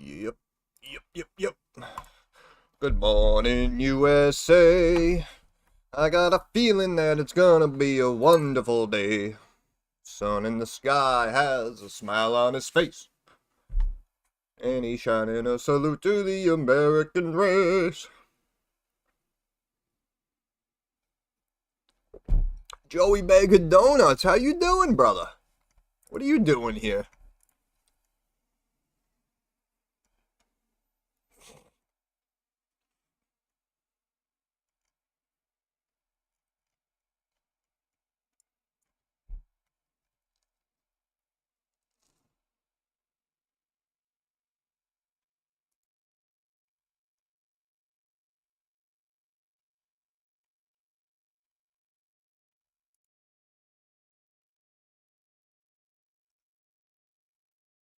Yep, yep. Good morning, USA. I got a feeling that it's gonna be a wonderful day. Sun in the sky has a smile on his face, and he's shining a salute to the American race. Joey Bag of Donuts, how you doing, brother? What are you doing here?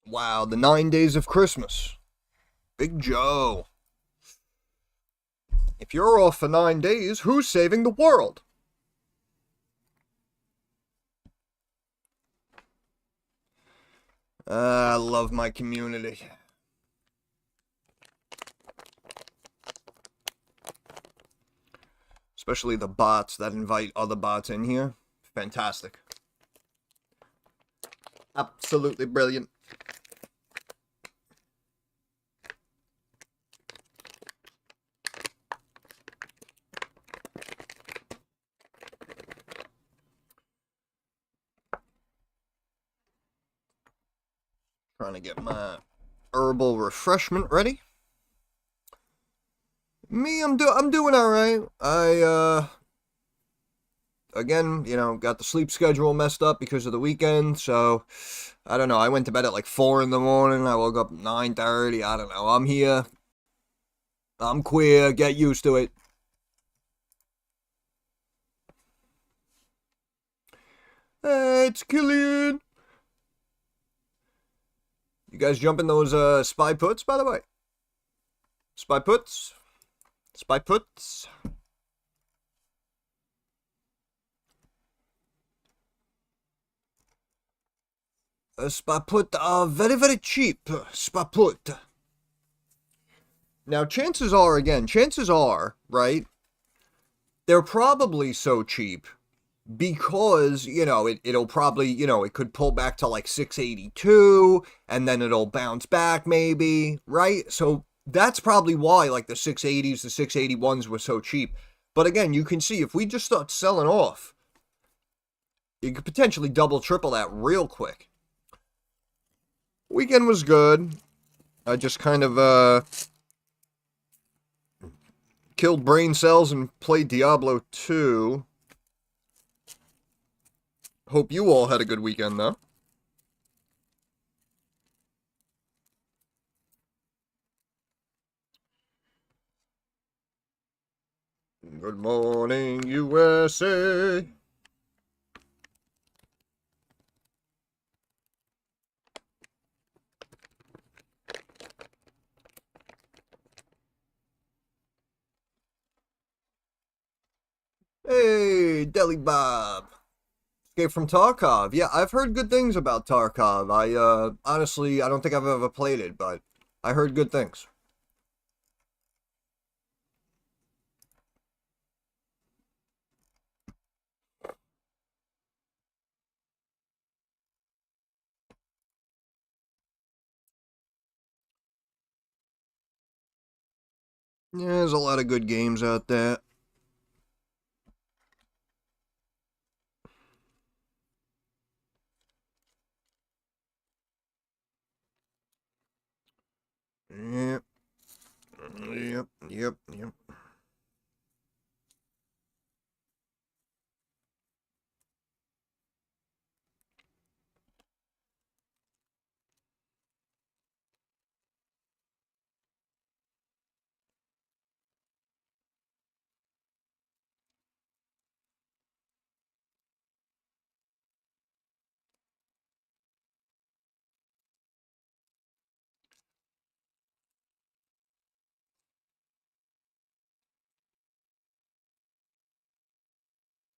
Wow, the 9 days of Christmas. Big Joe. If you're off for 9 days, who's saving the world? I love my community. Especially the bots that invite other bots in here. Fantastic. Absolutely brilliant. Trying to get my herbal refreshment ready. Me, I'm doing all right. Again, got the sleep schedule messed up because of the weekend, so I don't know. I went to bed at like 4 in the morning. I woke up 9:30. I don't know. I'm here. I'm queer. Get used to it. Hey, it's Killian. You guys jumping those spy puts, by the way? Spy puts? Spy puts? Spy put are very, very cheap. Spy put. Now, chances are, right? They're probably so cheap because, it'll probably, it could pull back to like 682 and then it'll bounce back maybe, right? So that's probably why like the 680s, the 681s were so cheap. But again, you can see if we just start selling off, you could potentially double, triple that real quick. Weekend was good. I just kind of killed brain cells and played Diablo 2. Hope you all had a good weekend, though. Good morning, USA. Hey, Deli Bob. Escape from Tarkov. Yeah, I've heard good things about Tarkov. Honestly, I don't think I've ever played it, but I heard good things. Yeah, there's a lot of good games out there. Yep. Yep.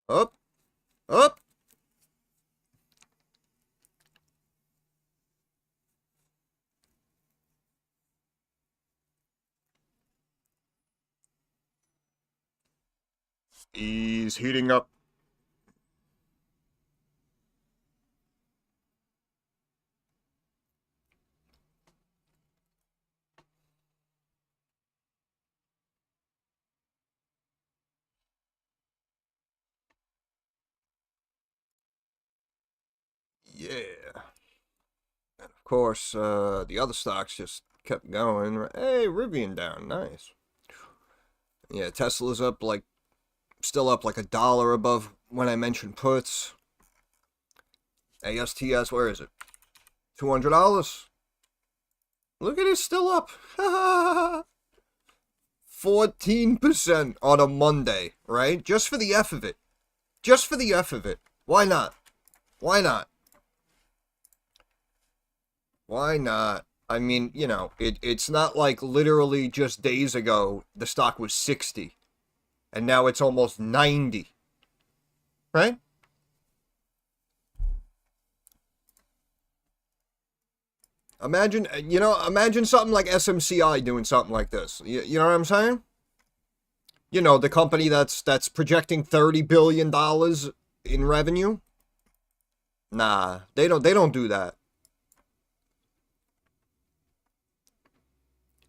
Up, up. He's heating up. Yeah. And of course, the other stocks just kept going. Hey, Rivian down. Nice. Yeah, Tesla's up like, still up like $1 above when I mentioned puts. ASTS, where is it? $200. Look at it, still up. 14% on a Monday, right? Just for the F of it. Just for the F of it. Why not? Why not? Why not? I mean, you know, it's not like literally just days ago the stock was 60 and now it's almost 90. Right? Imagine, imagine something like SMCI doing something like this. You know what I'm saying? You know, the company that's projecting $30 billion in revenue. Nah, they don't do that.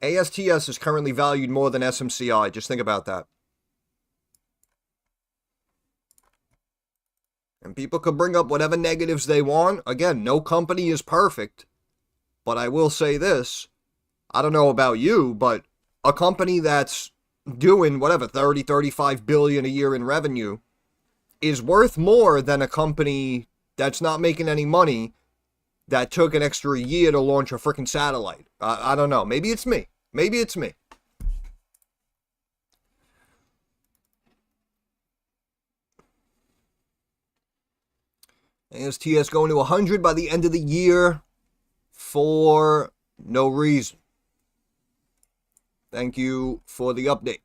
ASTS is currently valued more than SMCI. Just think about that. And people could bring up whatever negatives they want. Again, no company is perfect. But I will say this. I don't know about you, but a company that's doing whatever 30, 35 billion a year in revenue is worth more than a company that's not making any money that took an extra year to launch a freaking satellite. I don't know. Maybe it's me. Maybe it's me. ASTS going to 100 by the end of the year for no reason. Thank you for the update.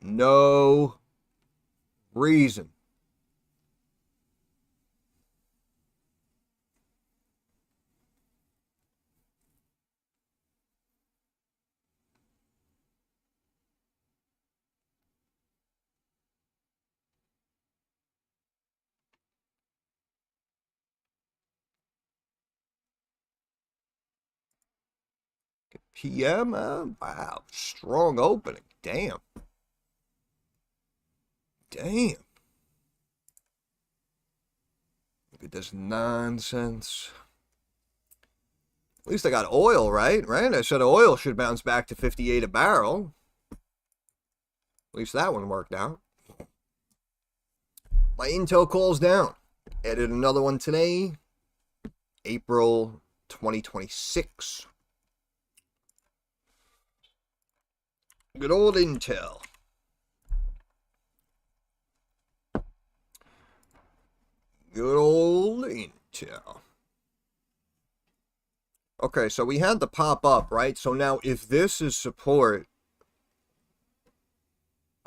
No reason. PM? Wow. Strong opening. Damn. Damn. Look at this nonsense. At least I got oil, right? Right? I said oil should bounce back to 58 a barrel. At least that one worked out. My Intel calls down. Added another one today. April 2026. Good old Intel. Good old Intel. Okay, so we had the pop up, right? So now if this is support,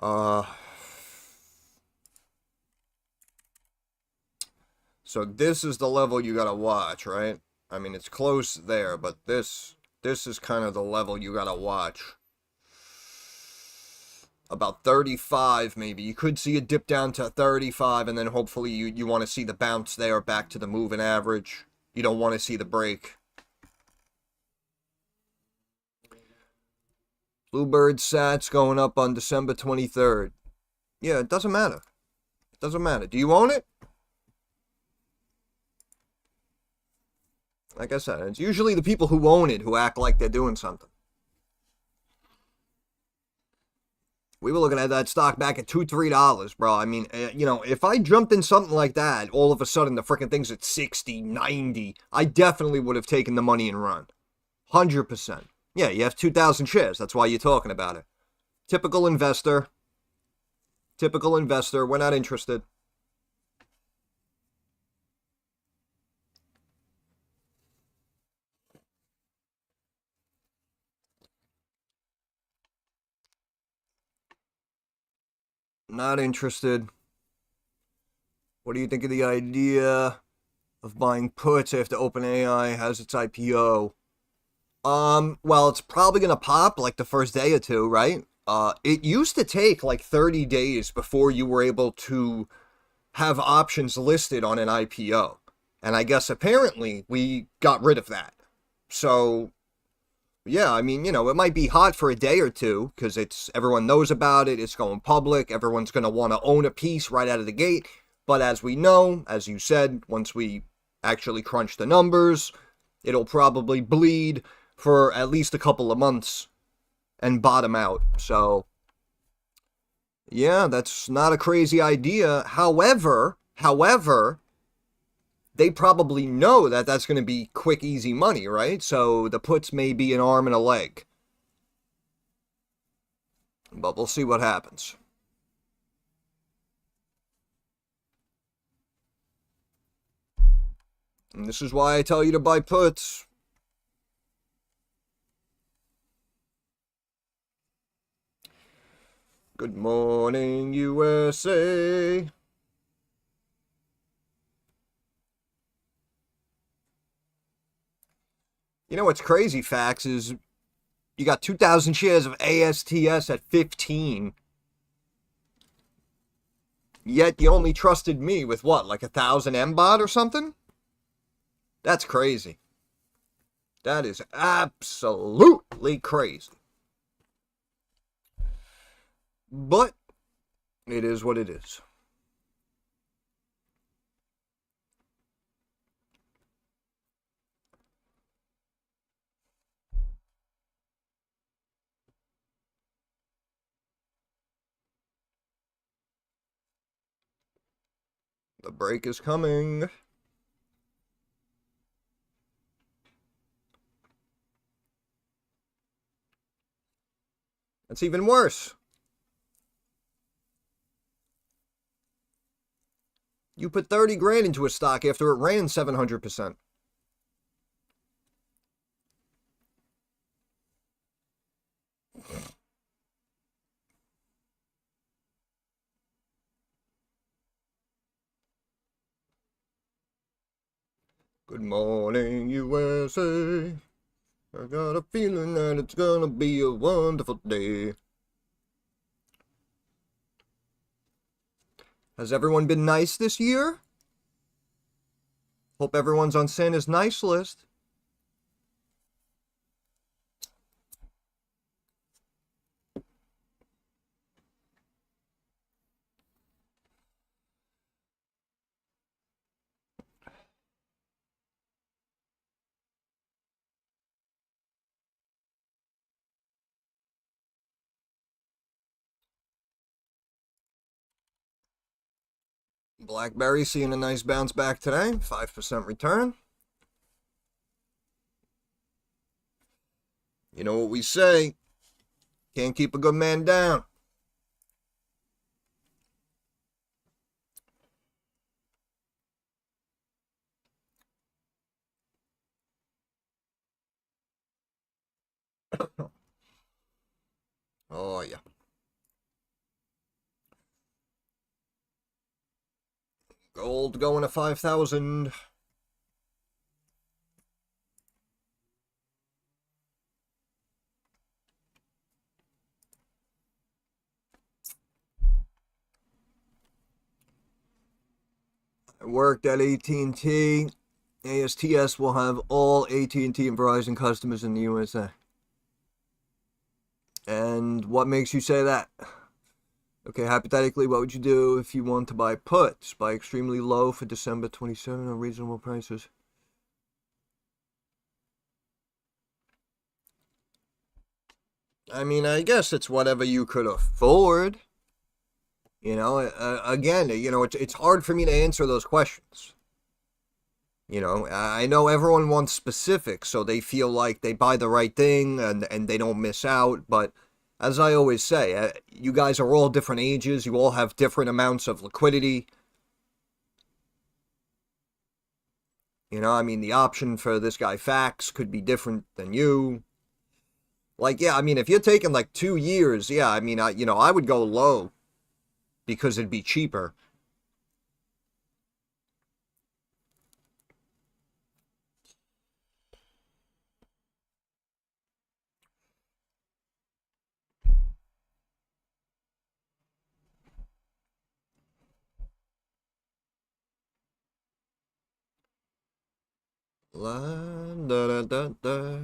so this is the level you gotta watch, right? I mean, it's close there, but this is kind of the level you gotta watch. About 35 maybe. You could see a dip down to 35 and then hopefully you want to see the bounce there back to the moving average. You don't want to see the break. Bluebird Sats going up on December 23rd. Yeah, it doesn't matter. It doesn't matter. Do you own it? Like I said, it's usually the people who own it who act like they're doing something. We were looking at that stock back at $2, $3, bro. I mean, you know, if I jumped in something like that, all of a sudden the freaking thing's at 60, 90, I definitely would have taken the money and run. 100%. Yeah, you have 2,000 shares. That's why you're talking about it. Typical investor. Typical investor. We're not interested. Not interested. What do you think of the idea of buying puts after OpenAI has its IPO? Well, it's probably gonna pop like the first day or two, right? It used to take like 30 days before you were able to have options listed on an IPO. And I guess apparently we got rid of that. So, yeah, I mean, it might be hot for a day or two because everyone knows about it, it's going public, everyone's going to want to own a piece right out of the gate. But as we know, as you said, once we actually crunch the numbers, it'll probably bleed for at least a couple of months and bottom out. So, yeah, that's not a crazy idea. However, they probably know that that's going to be quick, easy money, right? So the puts may be an arm and a leg. But we'll see what happens. And this is why I tell you to buy puts. Good morning, USA. You know what's crazy, Fax, is you got 2,000 shares of ASTS at 15. Yet you only trusted me with what, like 1,000 MBOT or something? That's crazy. That is absolutely crazy. But it is what it is. The break is coming. That's even worse. You put 30 grand into a stock after it ran 700%. Good morning, USA. I got a feeling that it's gonna be a wonderful day. Has everyone been nice this year? Hope everyone's on Santa's nice list. BlackBerry seeing a nice bounce back today, 5% return. You know what we say, can't keep a good man down. Oh, yeah. Gold going to 5,000. I worked at AT&T. ASTS will have all AT&T and Verizon customers in the USA. And what makes you say that? Okay, hypothetically, what would you do if you want to buy puts? Buy extremely low for December 27 on reasonable prices. I mean, I guess it's whatever you could afford. Again, it's hard for me to answer those questions. I know everyone wants specifics, so they feel like they buy the right thing and they don't miss out. But as I always say, you guys are all different ages. You all have different amounts of liquidity. I mean, the option for this guy Fax could be different than you. Like, yeah, I mean, if you're taking like 2 years, yeah, I mean, I would go low because it'd be cheaper. La da da da da.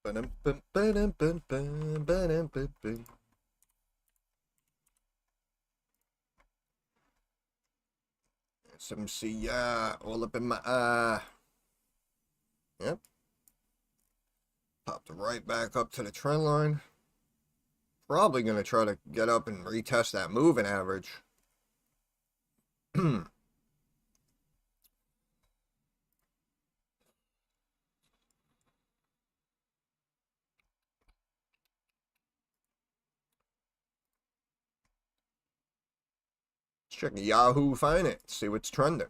Ba-dum, bum, ba-dum, bum, bum, ba-dum, bum, bum. SMC, yeah, all up in my yep. Popped right back up to the trend line. Probably gonna try to get up and retest that moving average. Let's check Yahoo Finance, see what's trending.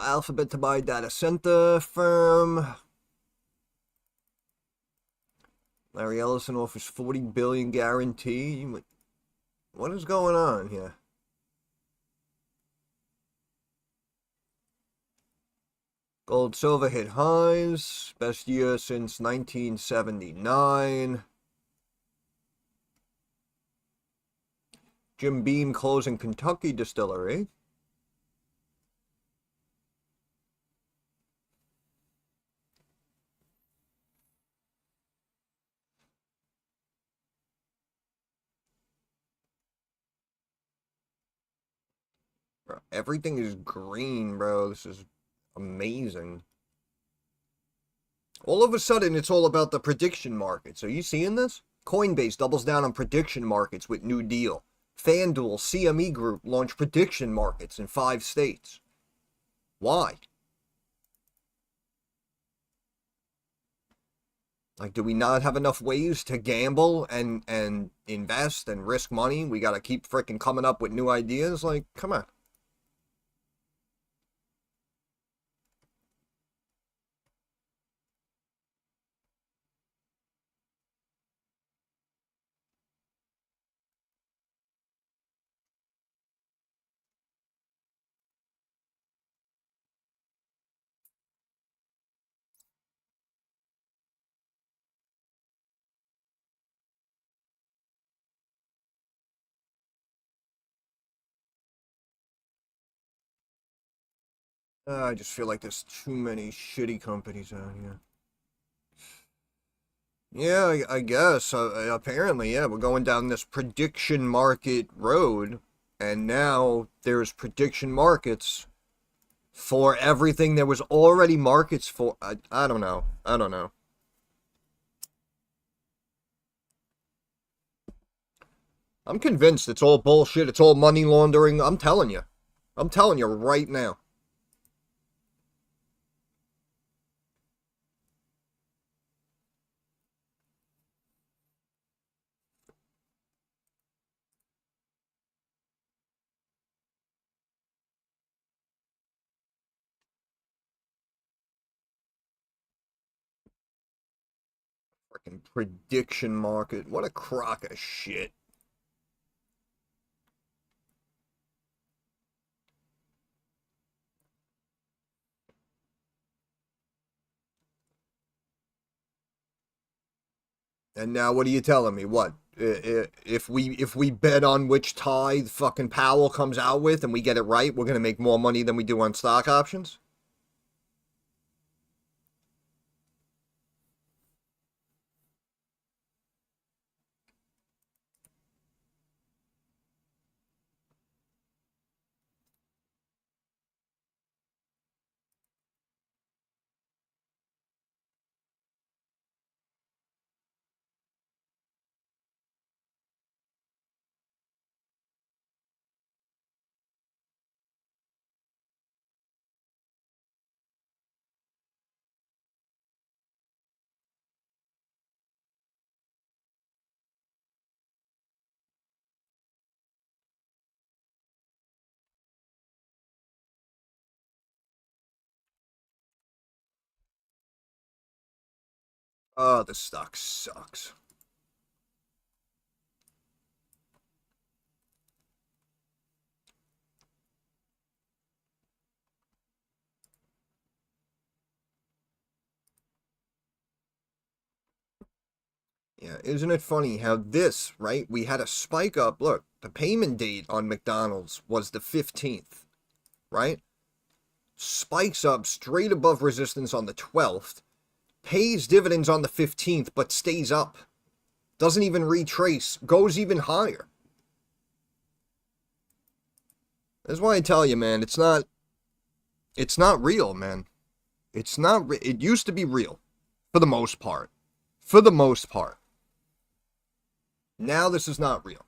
Alphabet to buy data center firm. Larry Ellison offers $40 billion guarantee. What is going on here? Gold silver hit highs, best year since 1979. Jim Beam closing Kentucky distillery. Bro, everything is green, bro. This is amazing. All of a sudden, it's all about the prediction markets. Are you seeing this? Coinbase doubles down on prediction markets with new deal. FanDuel, CME Group launch prediction markets in 5 states. Why? Like, do we not have enough ways to gamble and invest and risk money? We gotta keep freaking coming up with new ideas? Like, come on. I just feel like there's too many shitty companies out here. Yeah, I guess. Apparently, yeah, we're going down this prediction market road, and now there's prediction markets for everything there was already markets for. I don't know. I don't know. I'm convinced it's all bullshit. It's all money laundering. I'm telling you. I'm telling you right now. Freaking prediction market. What a crock of shit. And now what are you telling me? What? If we bet on which tie fucking Powell comes out with and we get it right, we're gonna make more money than we do on stock options? Oh, the stock sucks. Yeah, isn't it funny how this, right? We had a spike up. Look, the payment date on McDonald's was the 15th, right? Spikes up straight above resistance on the 12th, pays dividends on the 15th, but stays up. Doesn't even retrace, goes even higher. That's why I tell you, man, it's not real, man. It's not, it used to be real, for the most part. For the most part. Now this is not real.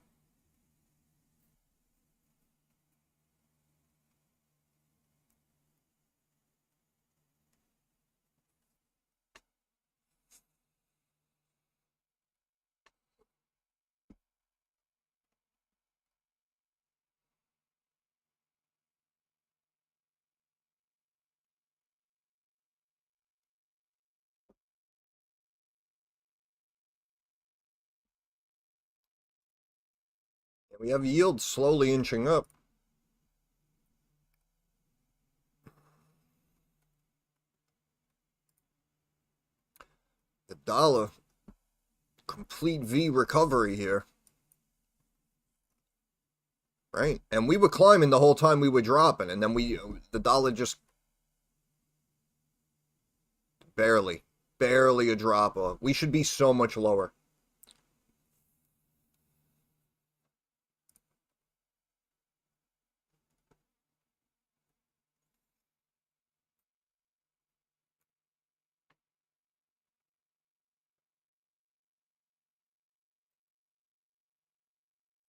We have yields slowly inching up. The dollar, complete V recovery here. Right? And we were climbing the whole time we were dropping, and then the dollar just barely a drop off. We should be so much lower.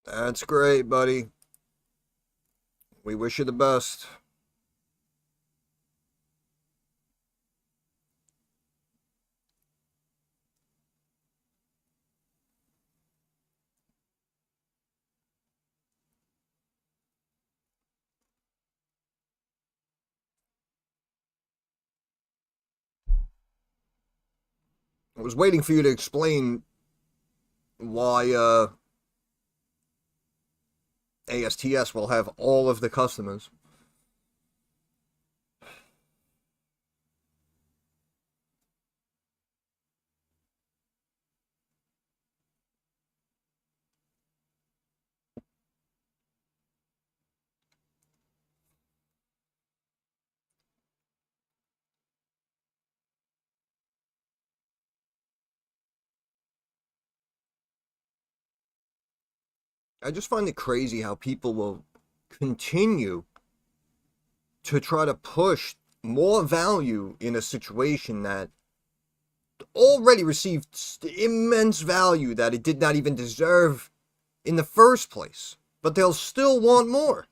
That's great, buddy. We wish you the best. I was waiting for you to explain why ASTS will have all of the customers. I just find it crazy how people will continue to try to push more value in a situation that already received immense value that it did not even deserve in the first place. But they'll still want more.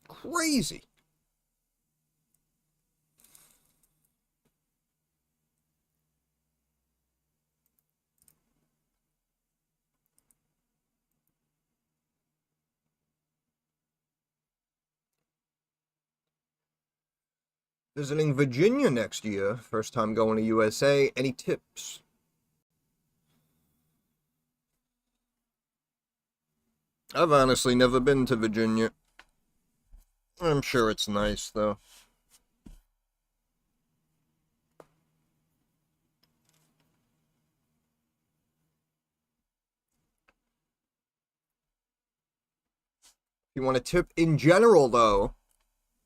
Crazy. Visiting Virginia next year. First time going to USA. Any tips? I've honestly never been to Virginia. I'm sure it's nice, though. If you want a tip in general, though,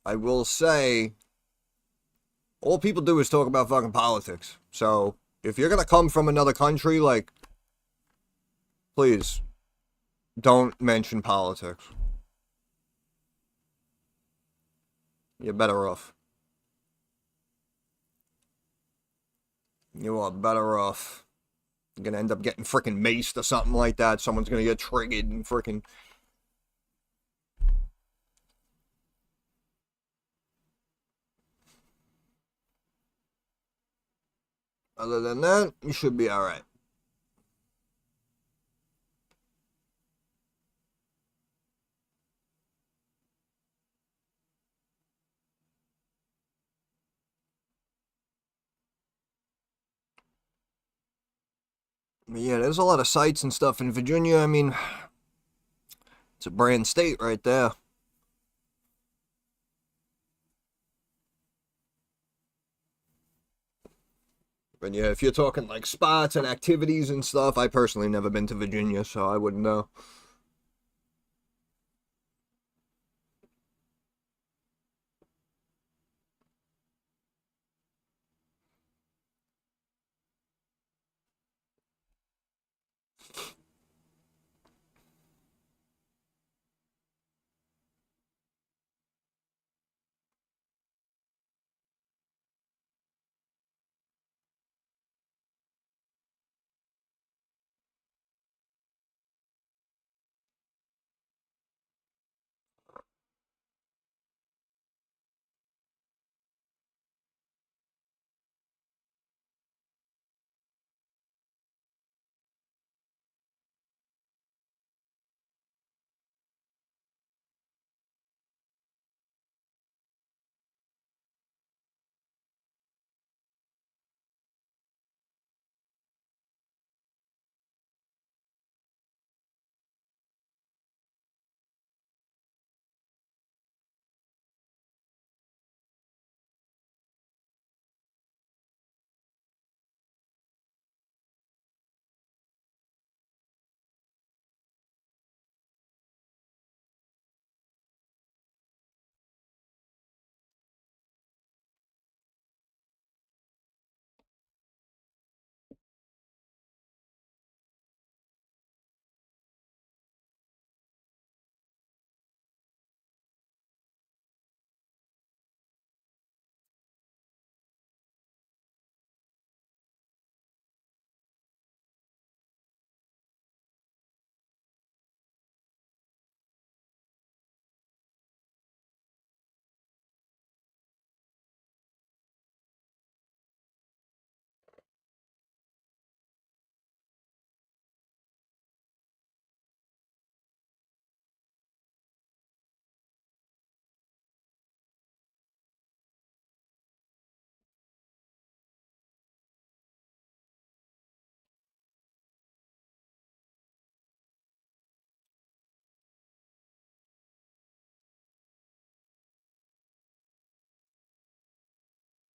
I will say all people do is talk about fucking politics. So if you're gonna come from another country, like, please don't mention politics. You're better off. You are better off. You're gonna end up getting freaking maced or something like that. Someone's gonna get triggered and freaking. Other than that, you should be alright. Yeah, there's a lot of sites and stuff in Virginia. I mean, it's a brand state right there. But yeah, if you're talking like spots and activities and stuff, I personally never been to Virginia, so I wouldn't know.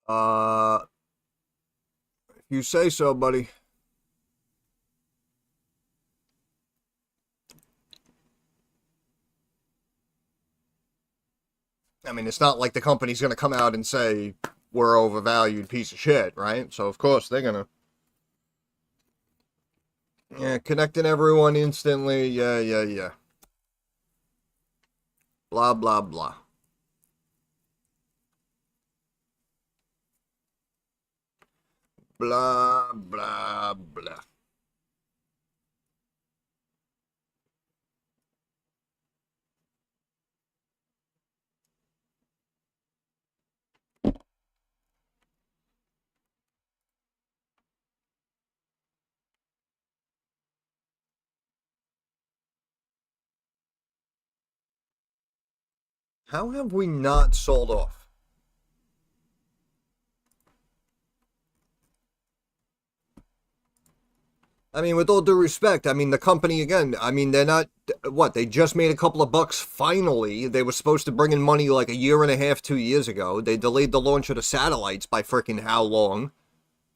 Uh, if you say so, buddy. I mean, it's not like the company's gonna come out and say we're overvalued piece of shit, right? So of course they're gonna, yeah, connecting everyone instantly. Yeah, yeah, yeah. Blah blah blah. Blah blah blah. How have we not sold off? I mean, with all due respect, I mean, the company, again, I mean, they're not, what, they just made a couple of bucks finally. They were supposed to bring in money like a year and a half, 2 years ago. They delayed the launch of the satellites by freaking how long?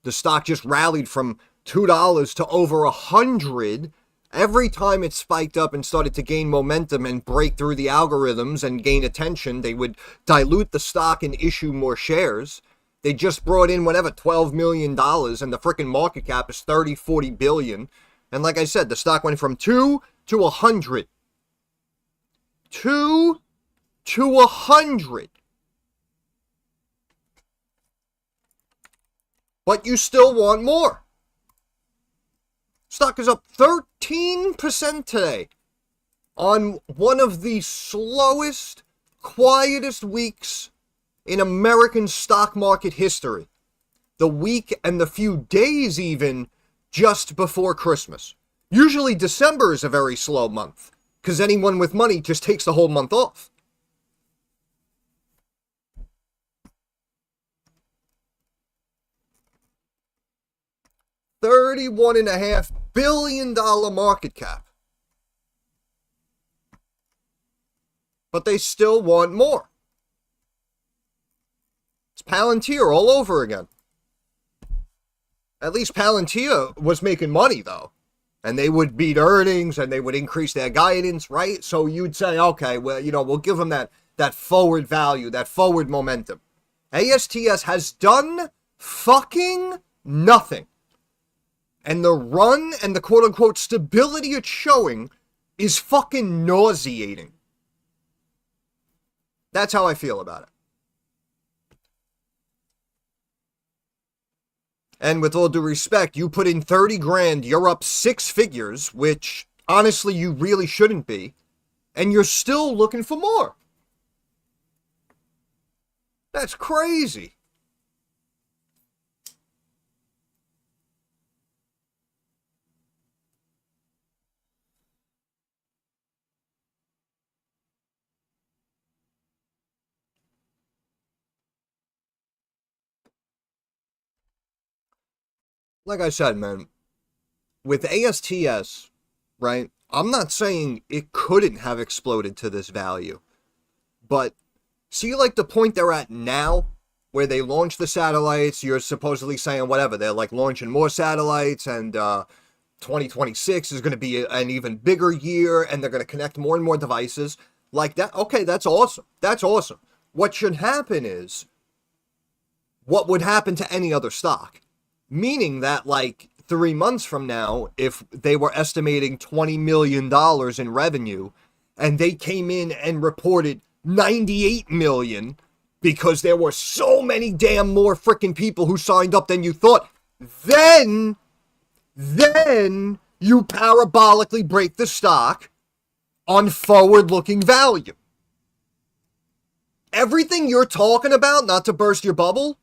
The stock just rallied from $2 to over 100. Every time it spiked up and started to gain momentum and break through the algorithms and gain attention, they would dilute the stock and issue more shares. They just brought in whatever $12 million and the freaking market cap is 30, 40 billion. And like I said, the stock went from 2 to 100. 2 to 100. But you still want more. Stock is up 13% today on one of the slowest, quietest weeks in American stock market history. The week and the few days even just before Christmas. Usually December is a very slow month because anyone with money just takes the whole month off. $31.5 billion market cap. But they still want more. It's Palantir all over again. At least Palantir was making money, though. And they would beat earnings and they would increase their guidance, right? So you'd say, okay, well, we'll give them that forward value, that forward momentum. ASTS has done fucking nothing. And the run and the quote-unquote stability it's showing is fucking nauseating. That's how I feel about it. And with all due respect, you put in 30 grand, you're up 6 figures, which honestly you really shouldn't be, and you're still looking for more. That's crazy. Like I said, man, with ASTS, right, I'm not saying it couldn't have exploded to this value. But see, like, the point they're at now, where they launch the satellites, you're supposedly saying whatever, they're like launching more satellites, and 2026 is going to be an even bigger year, and they're going to connect more and more devices. Like that, okay, that's awesome. That's awesome. What should happen is what would happen to any other stock. Meaning that, like, 3 months from now, if they were estimating $20 million in revenue, and they came in and reported 98 million because there were so many damn more freaking people who signed up than you thought, then you parabolically break the stock on forward-looking value. Everything you're talking about, not to burst your bubble,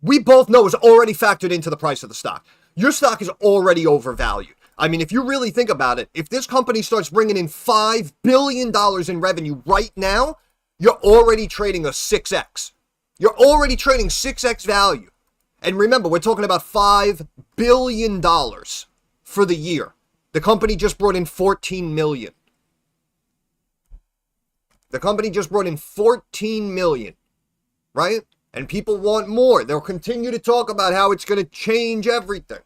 we both know is already factored into the price of the stock. Your stock is already overvalued. I mean, if you really think about it, if this company starts bringing in $5 billion in revenue right now, you're already trading a 6x. You're already trading 6x value. And remember, we're talking about $5 billion for the year. The company just brought in 14 million. The company just brought in 14 million, right? And people want more. They'll continue to talk about how it's going to change everything.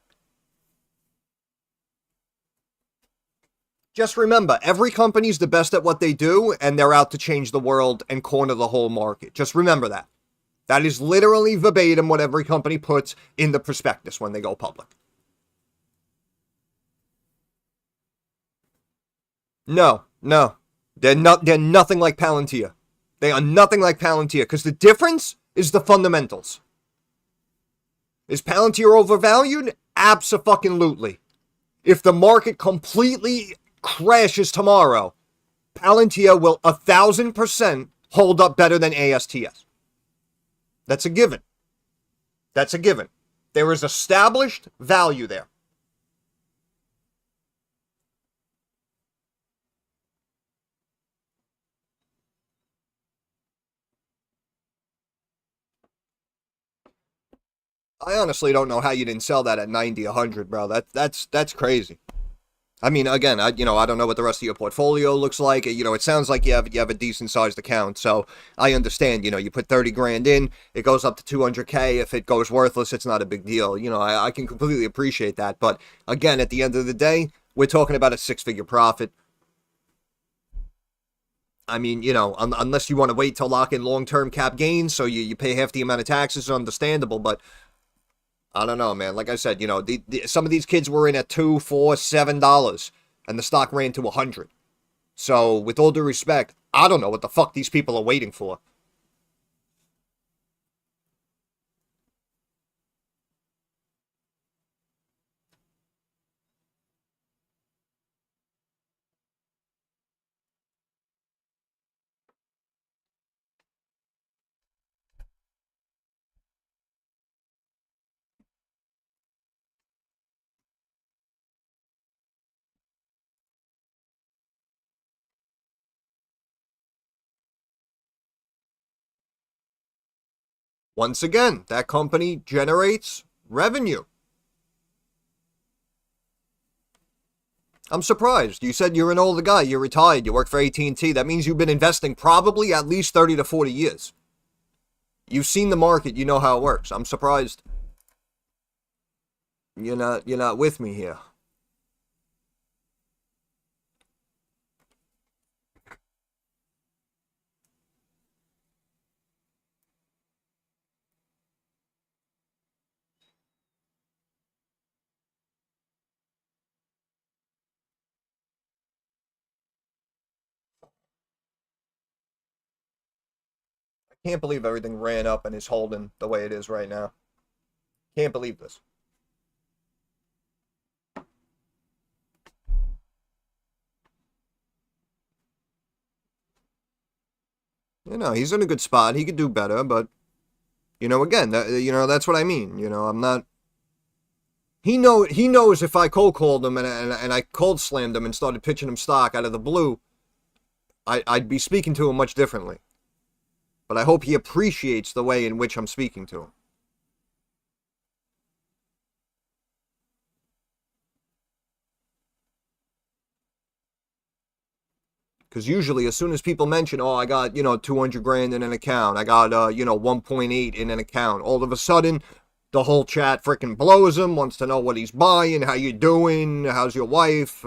Just remember, every company's the best at what they do, and they're out to change the world and corner the whole market. Just remember that. That is literally verbatim what every company puts in the prospectus when they go public. No. They're nothing like Palantir. They are nothing like Palantir, because the difference is the fundamentals. Is Palantir overvalued? Abso-fucking-lutely. If the market completely crashes tomorrow, Palantir will 1,000% hold up better than ASTS. That's a given. That's a given. There is established value there. I honestly don't know how you didn't sell that at 90, 100, bro. That's crazy. I mean, again, I don't know what the rest of your portfolio looks like. It sounds like you have a decent sized account, so I understand. You put 30 grand in, it goes up to 200K. If it goes worthless, it's not a big deal. I can completely appreciate that. But again, at the end of the day, we're talking about a 6-figure profit. I mean, unless you want to wait to lock in long-term cap gains, so you pay half the amount of taxes, understandable, but I don't know, man. Like I said, some of these kids were in at $2, $4, $7, and the stock ran to 100. So, with all due respect, I don't know what the fuck these people are waiting for. Once again, that company generates revenue. I'm surprised. You said you're an older guy. You're retired. You work for AT&T. That means you've been investing probably at least 30 to 40 years. You've seen the market. You know how it works. I'm surprised. You're not with me here. I can't believe everything ran up and is holding the way it is right now. Can't believe this. He's in a good spot. He could do better, but again, that's what I mean. I'm not. He knows if I cold called him and I cold slammed him and started pitching him stock out of the blue, I'd be speaking to him much differently. But I hope he appreciates the way in which I'm speaking to him. Because usually, as soon as people mention, oh, I got, 200 grand in an account, I got, 1.8 in an account, all of a sudden, the whole chat freaking blows him, wants to know what he's buying, how you doing, how's your wife.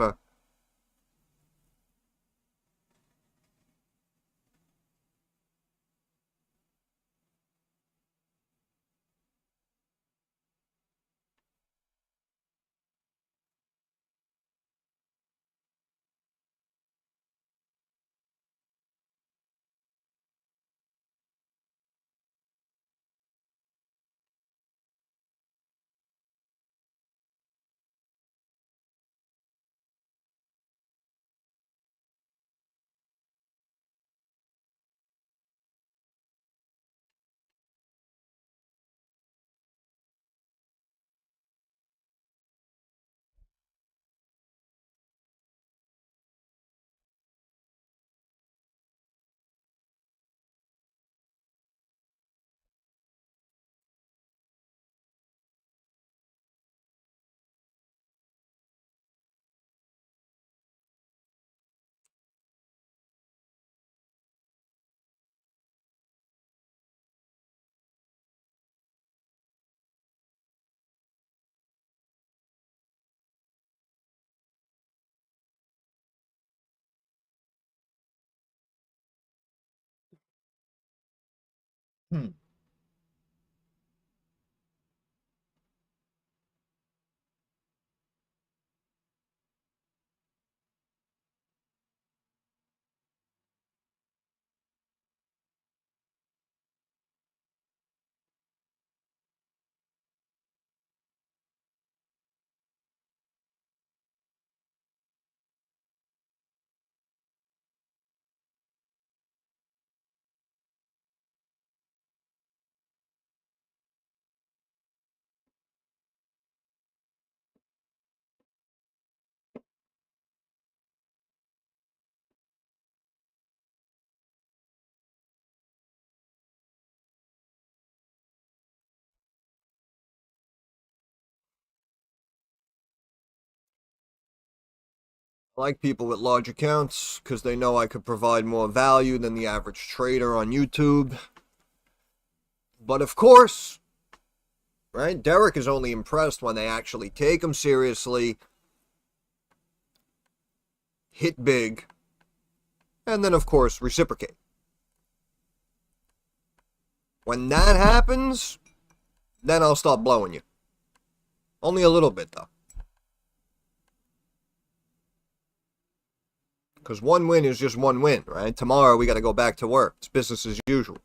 Hmm. I like people with large accounts because they know I could provide more value than the average trader on YouTube. But of course, right, Derek is only impressed when they actually take him seriously, hit big, and then, of course, reciprocate. When that happens, then I'll stop blowing you. Only a little bit, though. Because one win is just one win, right? Tomorrow we got to go back to work. It's business as usual.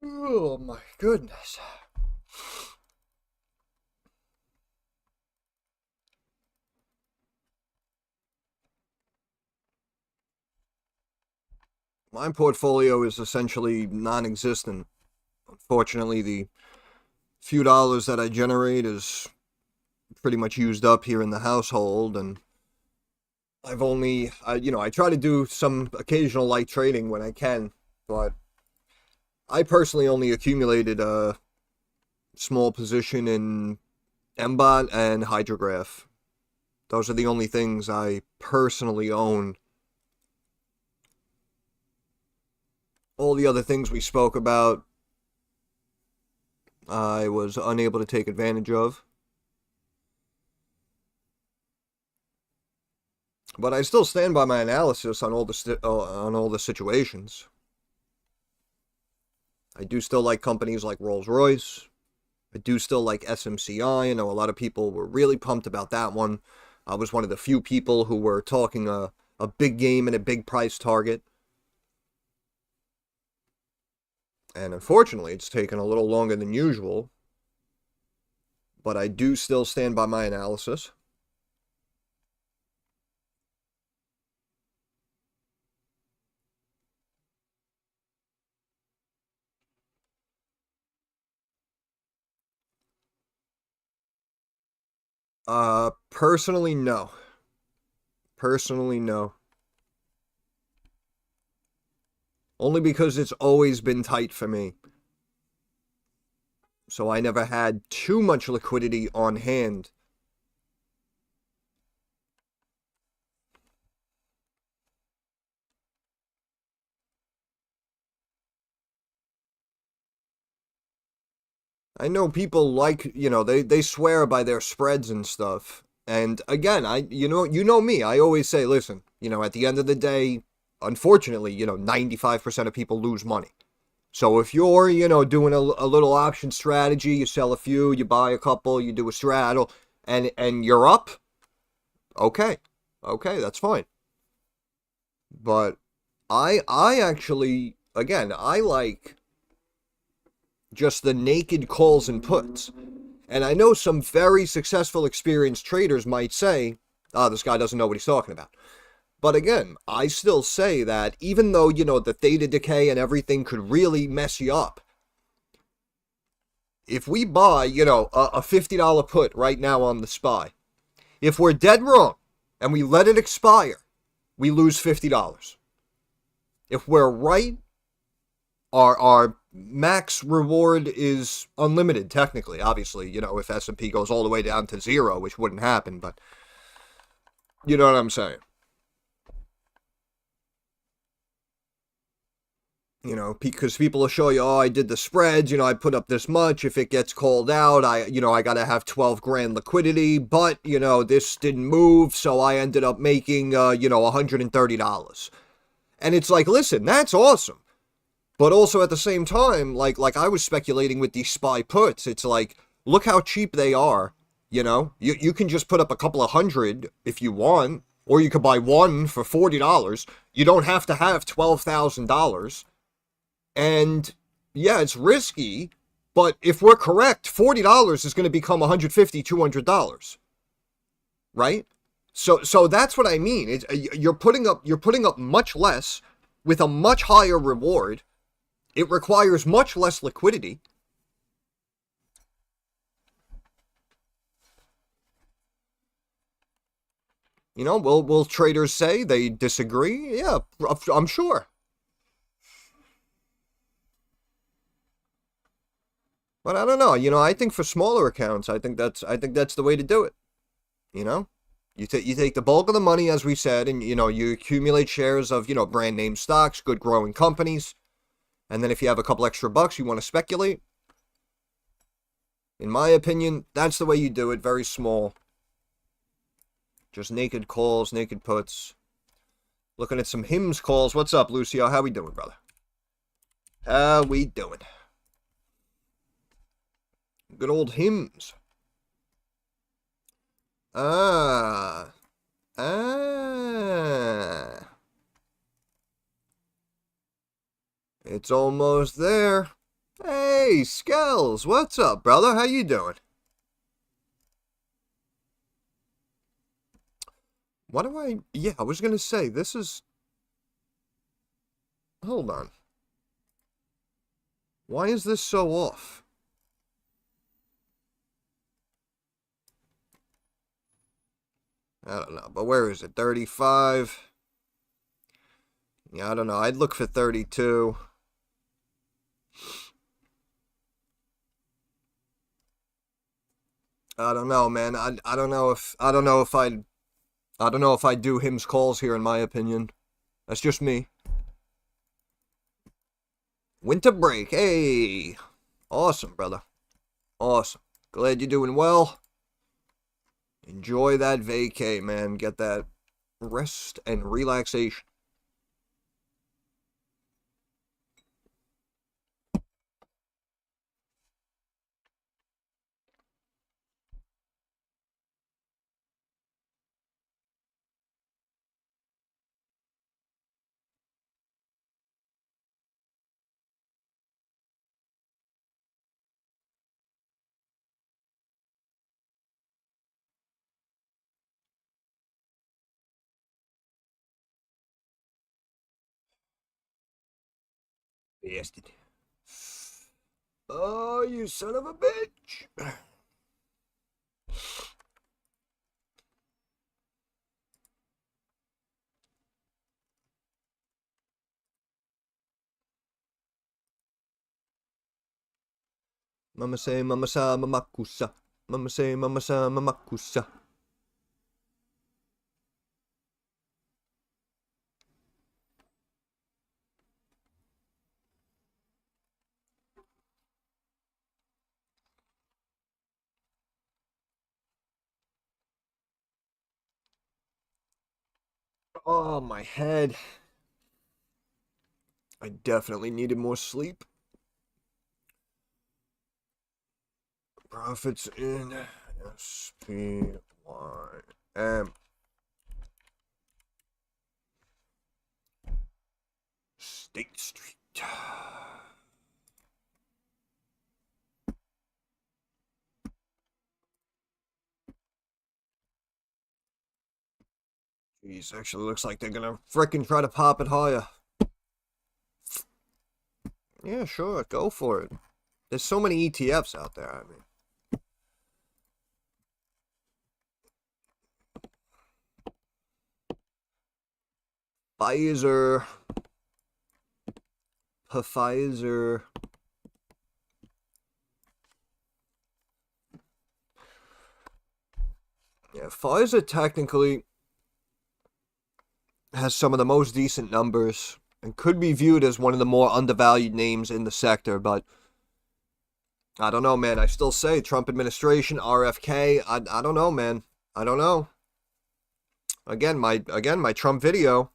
Oh my goodness. My portfolio is essentially non-existent. Unfortunately, the few dollars that I generate is pretty much used up here in the household, and I try to do some occasional light trading when I can, but I personally only accumulated a small position in MBOT and Hydrograph. Those are the only things I personally own. All the other things we spoke about, I was unable to take advantage of. But I still stand by my analysis on all the situations. I do still like companies like Rolls-Royce. I do still like SMCI. I know a lot of people were really pumped about that one. I was one of the few people who were talking a big game and a big price target. And unfortunately, it's taken a little longer than usual. But I do still stand by my analysis. Personally, no. Personally, no. Only because it's always been tight for me. So I never had too much liquidity on hand. I know people like, they swear by their spreads and stuff. And again, you know me, I always say, listen, at the end of the day, unfortunately, 95% of people lose money. So if you're, doing a little option strategy, you sell a few, you buy a couple, you do a straddle, and you're up, okay. Okay, that's fine. But I actually, again, I like just the naked calls and puts. And I know some very successful, experienced traders might say, this guy doesn't know what he's talking about. But again, I still say that even though, the theta decay and everything could really mess you up, if we buy, a $50 put right now on the SPY, if we're dead wrong and we let it expire, we lose $50. If we're right, our max reward is unlimited, technically. Obviously, if S&P goes all the way down to zero, which wouldn't happen, but you know what I'm saying. Because people will show you, I did the spreads, I put up this much. If it gets called out, I got to have 12 grand liquidity, but, this didn't move, so I ended up making, $130. And it's like, listen, that's awesome. But also at the same time, like I was speculating with these SPY puts, it's like, look how cheap they are, You can just put up a couple of hundred if you want, or you could buy one for $40. You don't have to have $12,000. And yeah, it's risky, but if we're correct, $40 is going to become $150, $200, right? So that's what I mean. You're putting up much less with a much higher reward. It requires much less liquidity. Will traders say they disagree? Yeah, I'm sure. But I don't know. I think for smaller accounts, I think that's the way to do it. You know, you take the bulk of the money, as we said, and you accumulate shares of brand name stocks, good growing companies, and then if you have a couple extra bucks, you want to speculate. In my opinion, that's the way you do it. Very small. Just naked calls, naked puts. Looking at some hymns calls. What's up, Lucio? How we doing, brother? How we doing? Good old hymns. Ah. It's almost there. Hey, Skells, what's up, brother? How you doing? What do I... Yeah, I was gonna say, this is... Hold on. Why is this so off? I don't know, but where is it? 35? Yeah, I don't know. I'd look for 32. I don't know, man. I don't know if I don't know if I'd do him's calls here in my opinion. That's just me. Winter break. Hey. Awesome, brother. Awesome. Glad you're doing well. Enjoy that vacay, man. Get that rest and relaxation. Bastard. Oh, you son of a bitch. Mama say, mama sa, mama kusa. Mama say, mama sa, mama kusa. Oh, my head. I definitely needed more sleep. Profits in SPYM. State Street. Jeez, actually looks like they're gonna frickin' try to pop it higher. Yeah, sure, go for it. There's so many ETFs out there, I mean. Pfizer. Pfizer. Yeah, Pfizer technically has some of the most decent numbers and could be viewed as one of the more undervalued names in the sector, but I don't know, man. I still say Trump administration, RFK. I don't know, man. I don't know. Again, my Trump video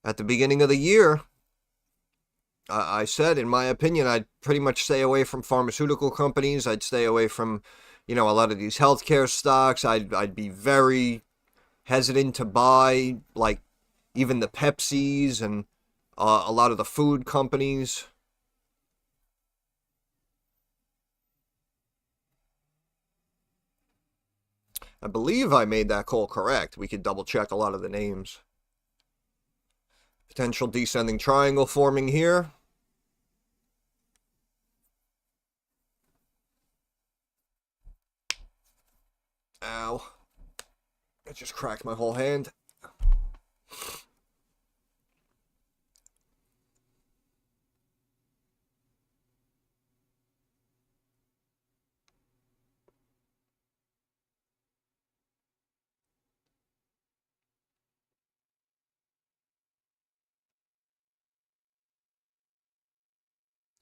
at the beginning of the year, I said, in my opinion, I'd pretty much stay away from pharmaceutical companies. I'd stay away from, a lot of these healthcare stocks. I'd be very hesitant to buy, like, even the Pepsis and a lot of the food companies. I believe I made that call correct. We could double check a lot of the names. Potential descending triangle forming here. Ow. I just cracked my whole hand.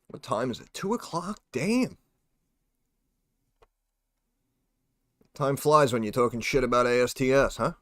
What time is it? 2 o'clock? Damn. Time flies when you're talking shit about ASTS, huh?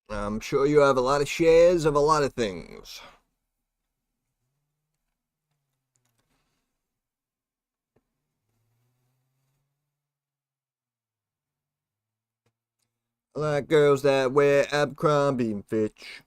I'm sure you have a lot of shares of a lot of things. I like girls that wear Abercrombie and Fitch.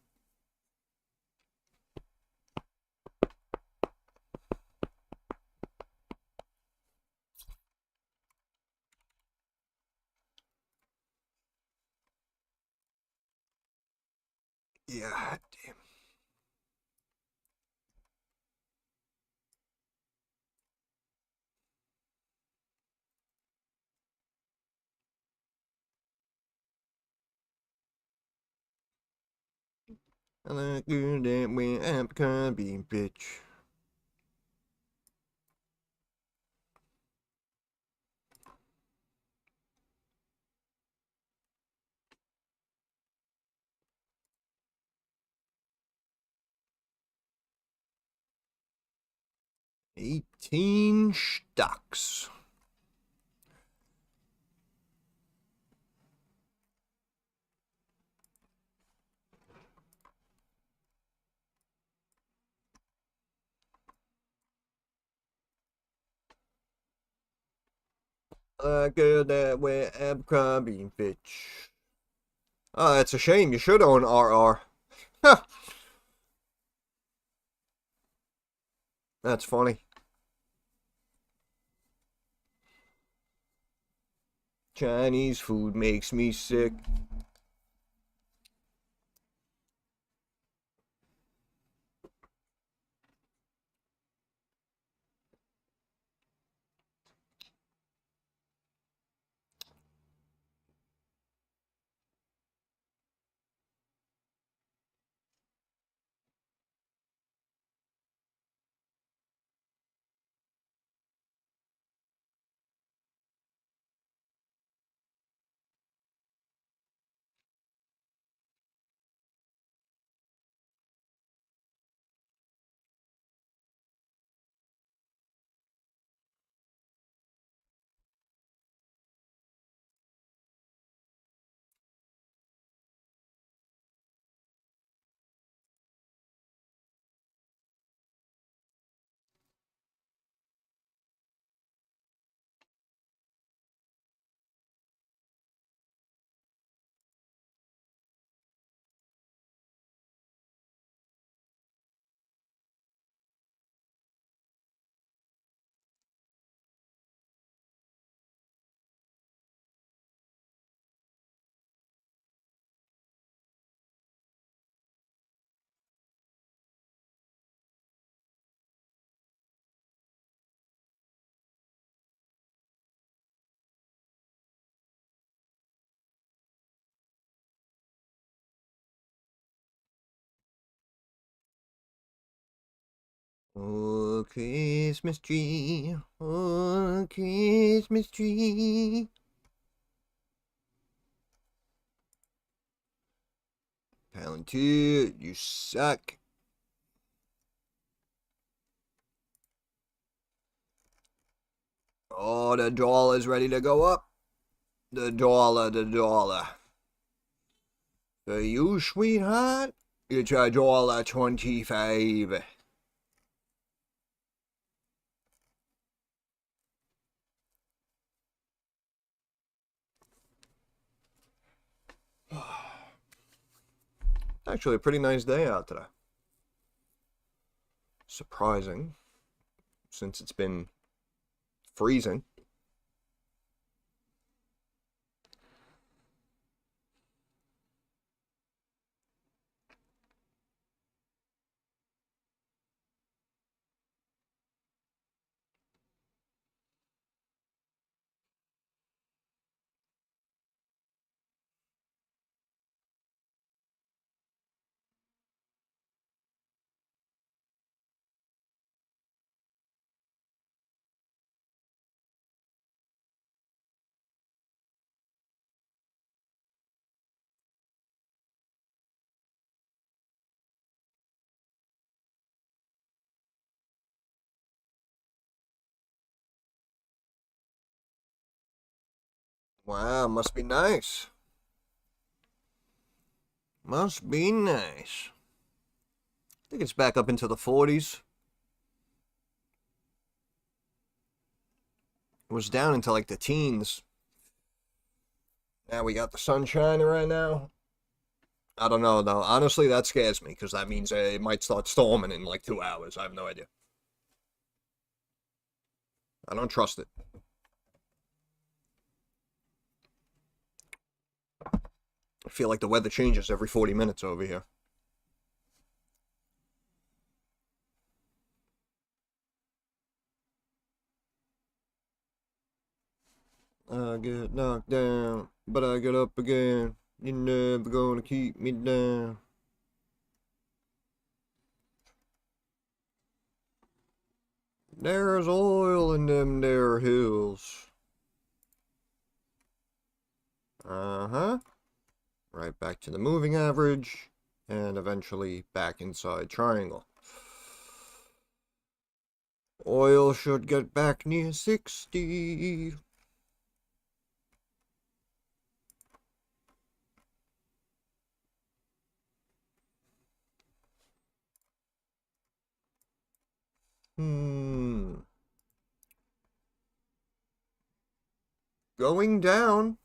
Yeah, damn. I like girls that wear Abercrombie and Fitch. $18 stocks. I like girls that wear Abercrombie and Fitch. Oh, that's a shame. You should own RR. Huh, that's funny. Chinese food makes me sick. Oh, Christmas tree. Oh, Christmas tree. Palantir, you suck. Oh, the dollar's ready to go up. The dollar, the dollar. For you, sweetheart, it's $1.25. Actually, a pretty nice day out today. Surprising, since it's been freezing. Wow, must be nice. Must be nice. I think it's back up into the 40s. It was down into like the teens. Now we got the sun shining right now. I don't know, though. Honestly, that scares me, because that means it might start storming in like 2 hours. I have no idea. I don't trust it. I feel like the weather changes every 40 minutes over here. I get knocked down, but I get up again. You're never gonna keep me down. There's oil in them there hills. Uh-huh. Right back to the moving average, and eventually back inside triangle. Oil should get back near 60. Going down.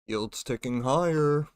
Yield's ticking higher.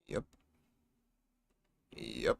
Yep. Yep.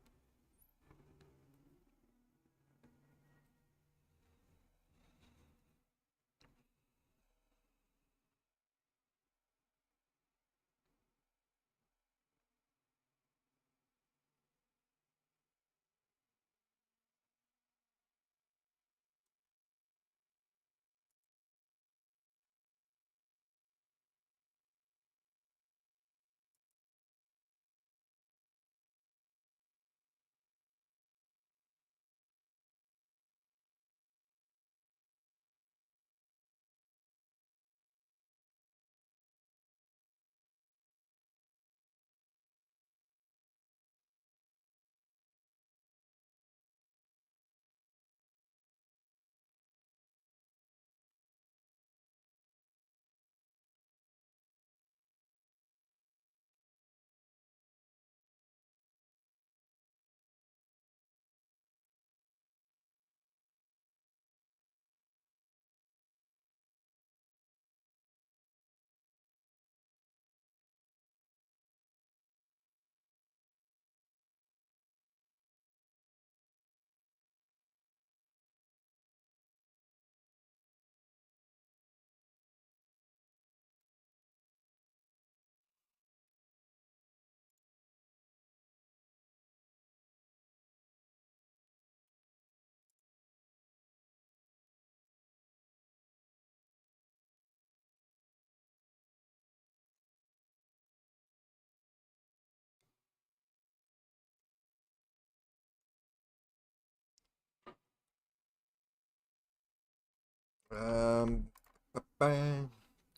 Bang.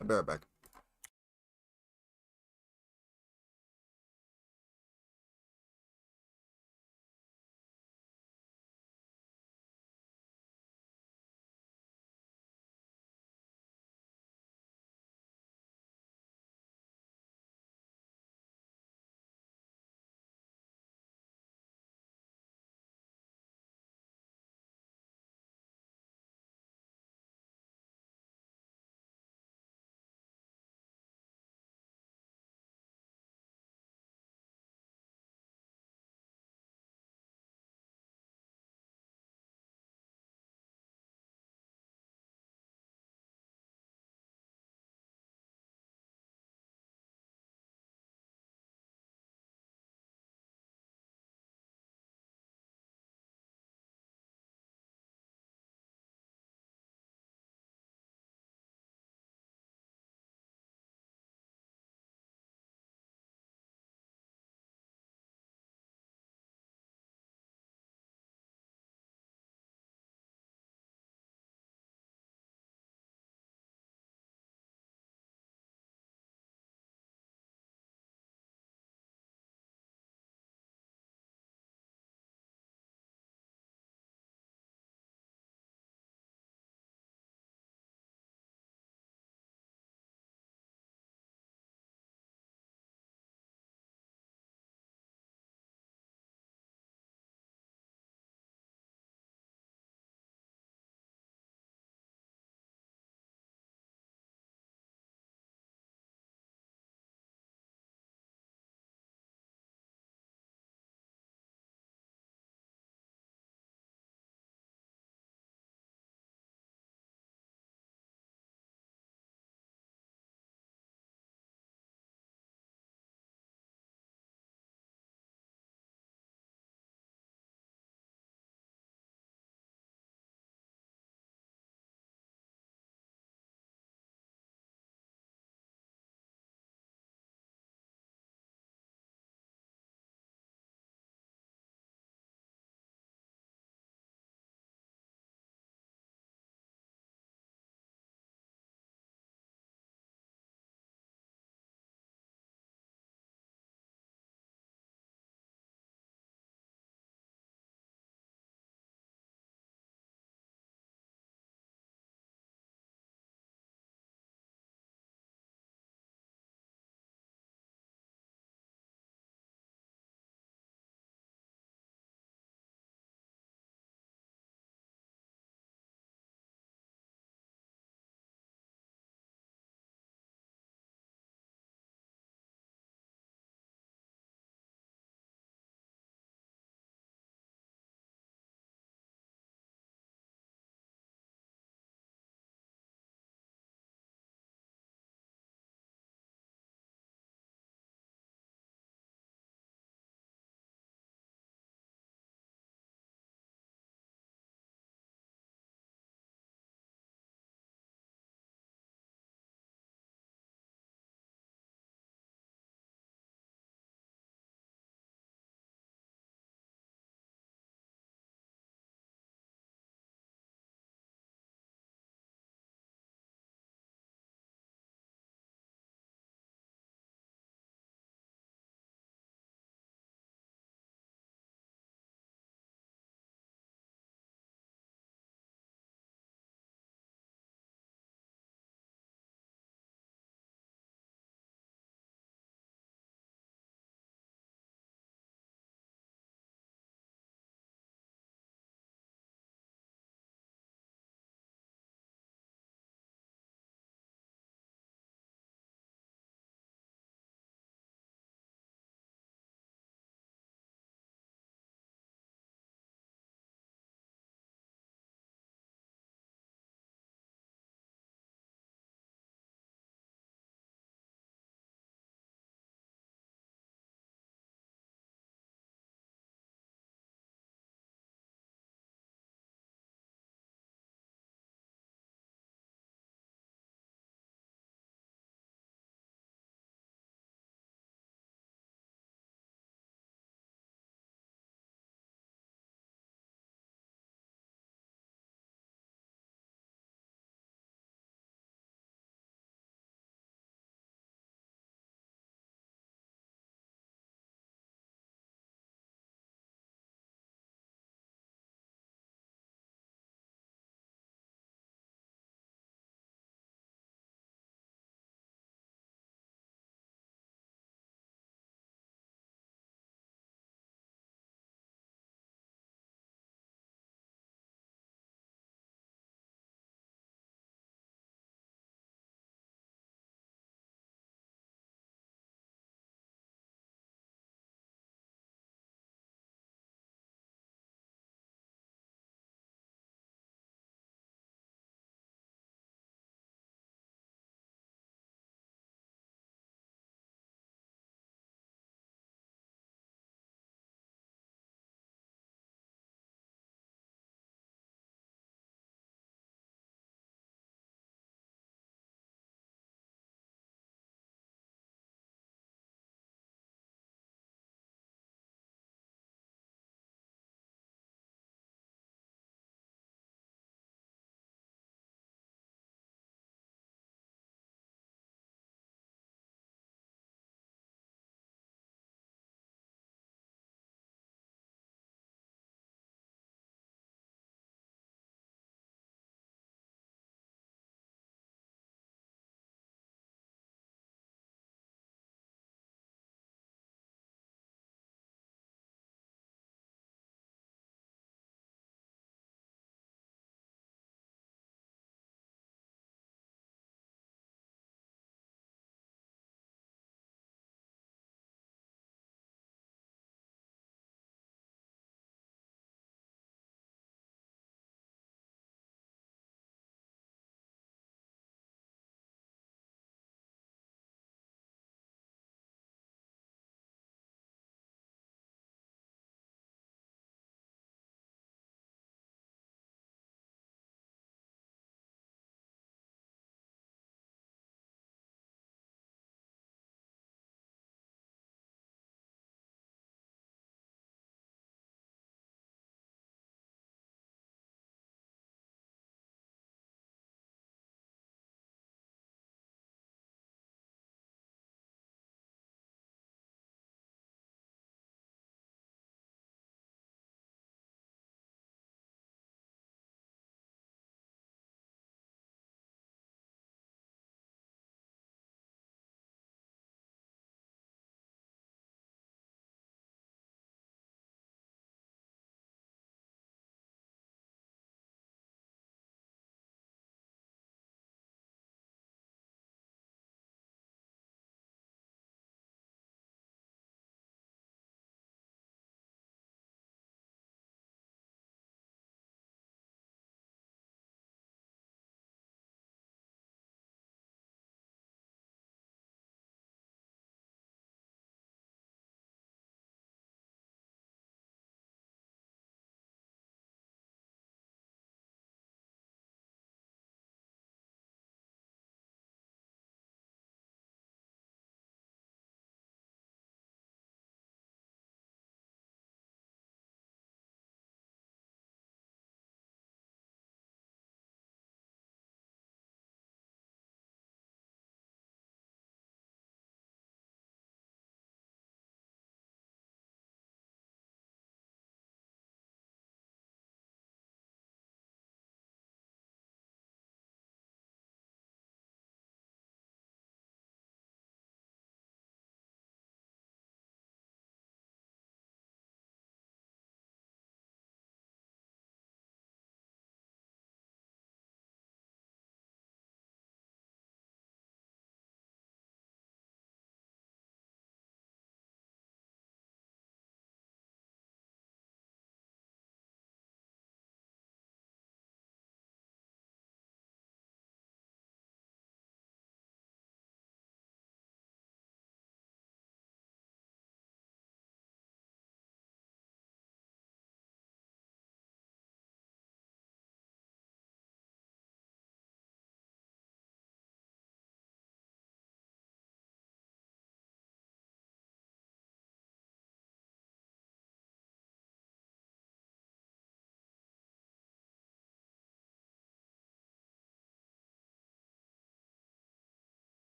I'll be right back.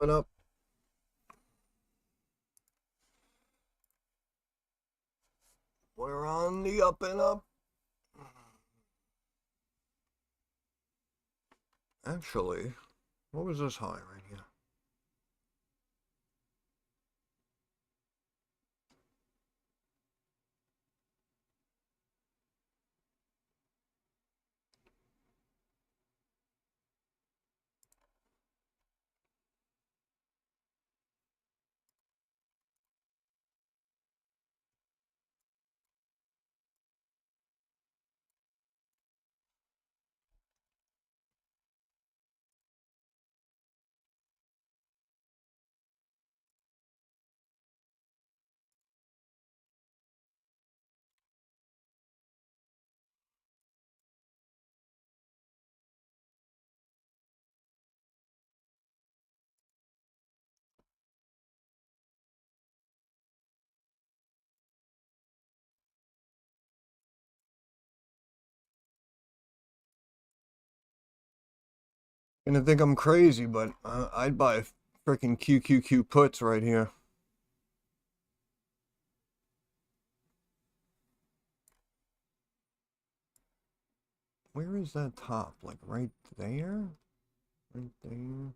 and up. We're on the up and up. Actually, what was this high right here? Gonna think I'm crazy, but I'd buy freaking QQQ puts right here. Where is that top? Like right there? Right there?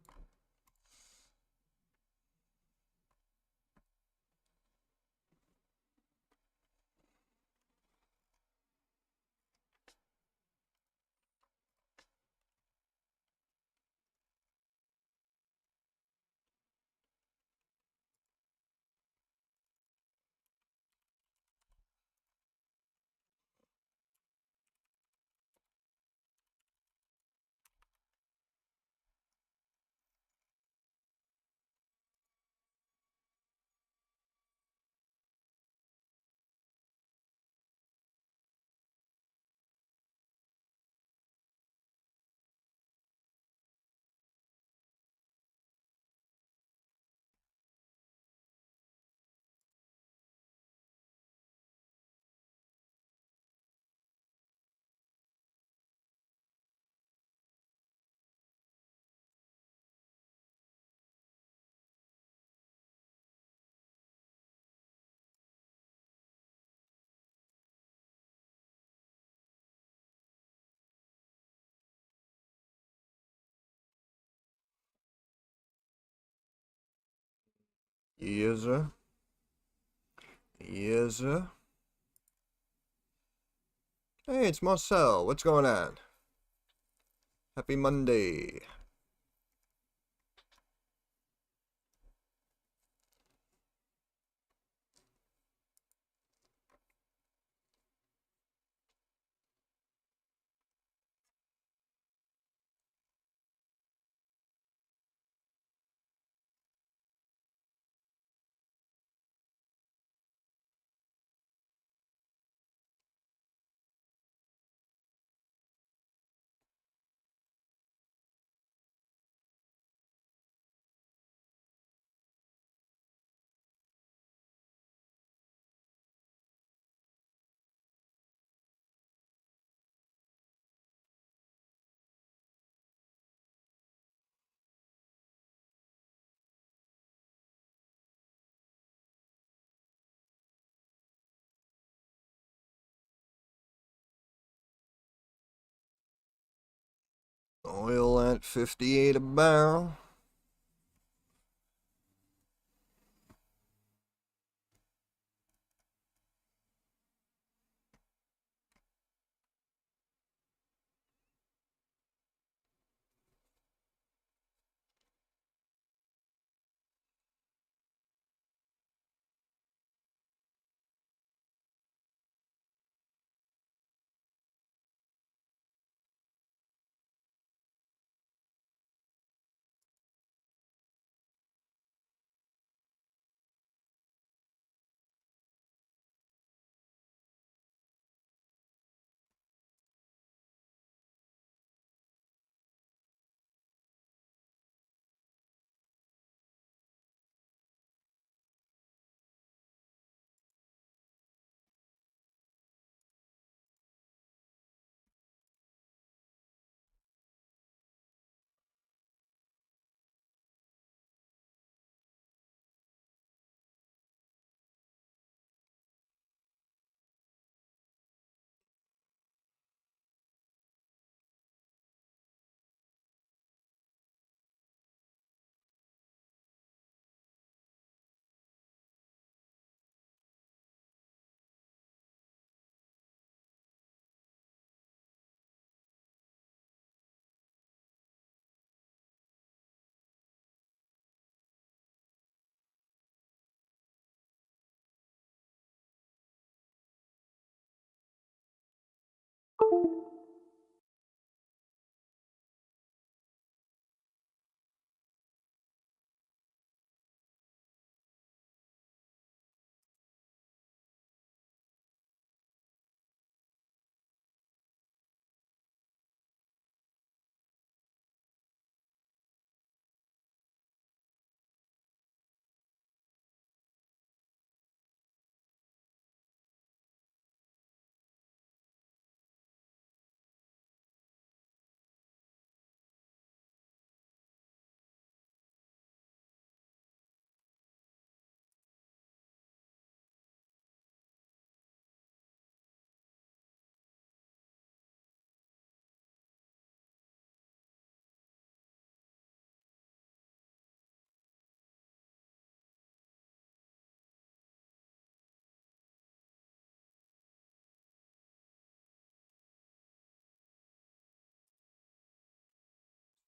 Yes, sir. Yes, sir. Hey, it's Marcel. What's going on? Happy Monday. Oil at 58 a barrel.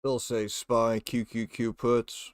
Still say SPY, QQQ puts.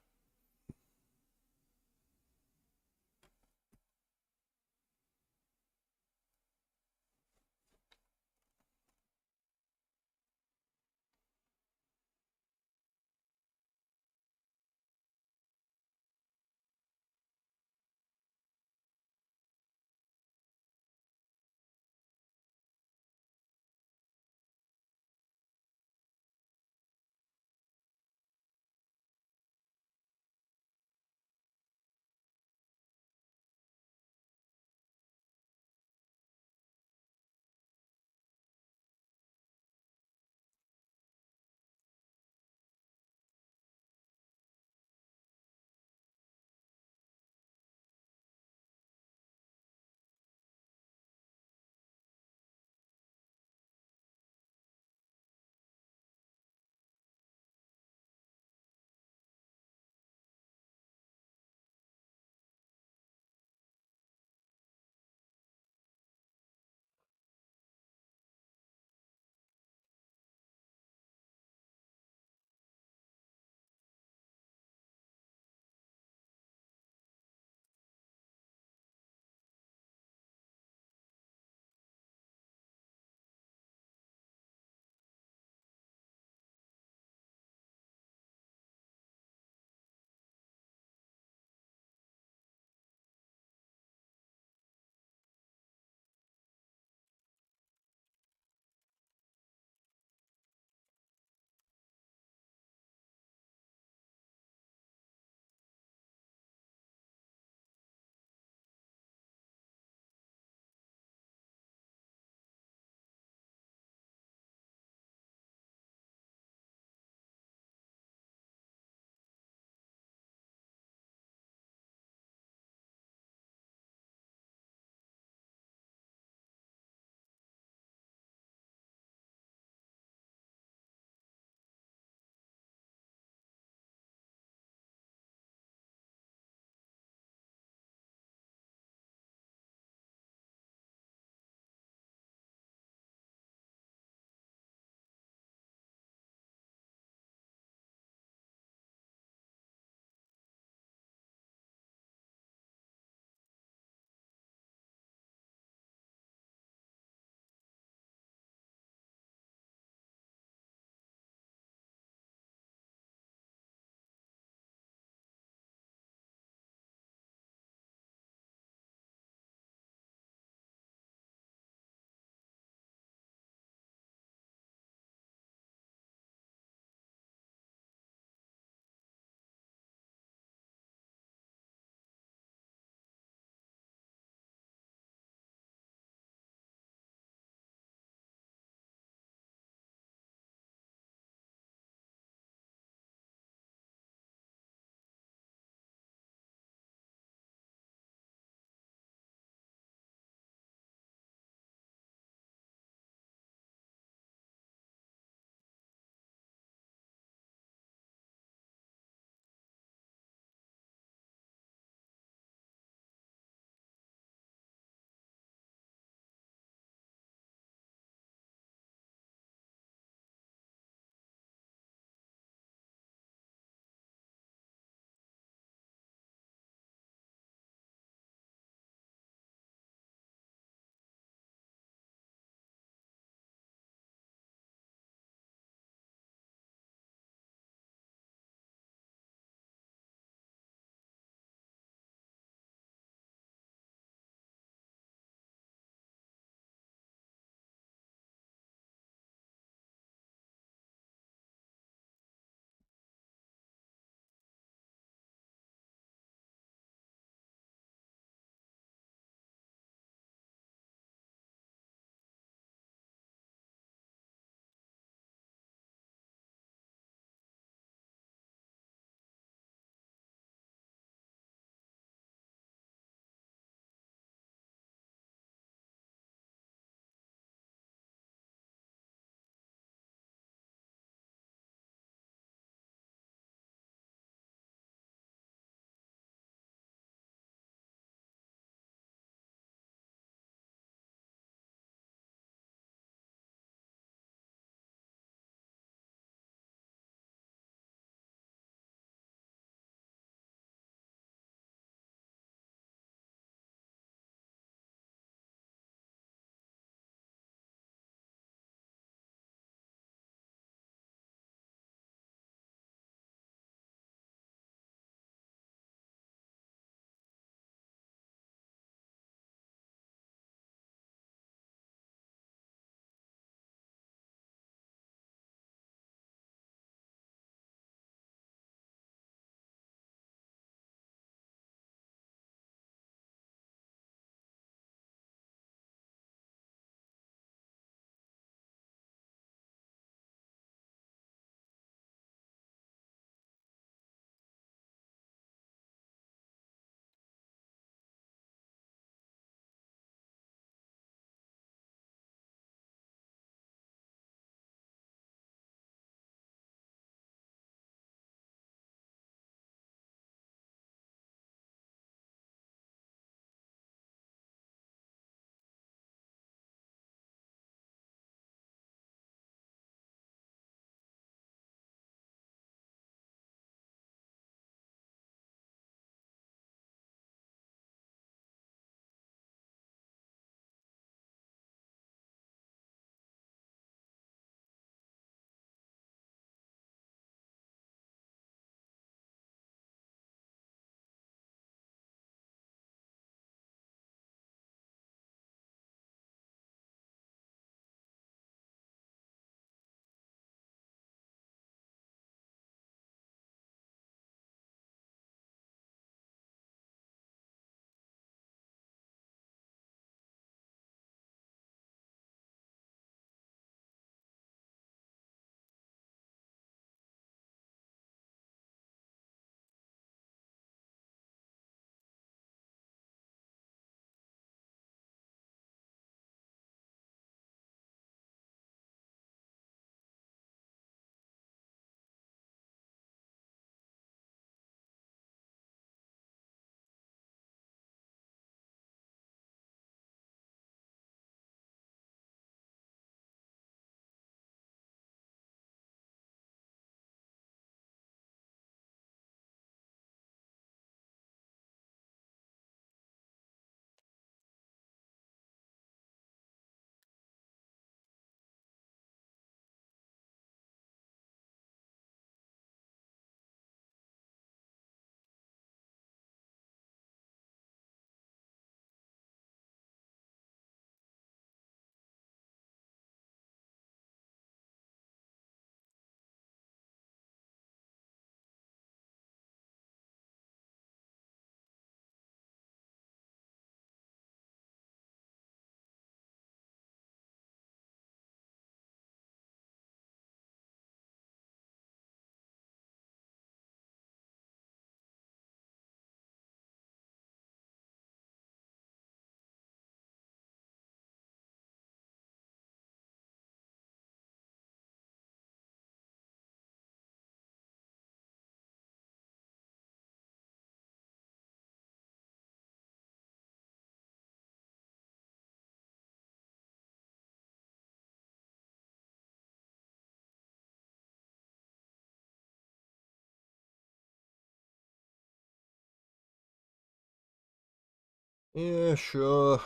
Yeah, sure.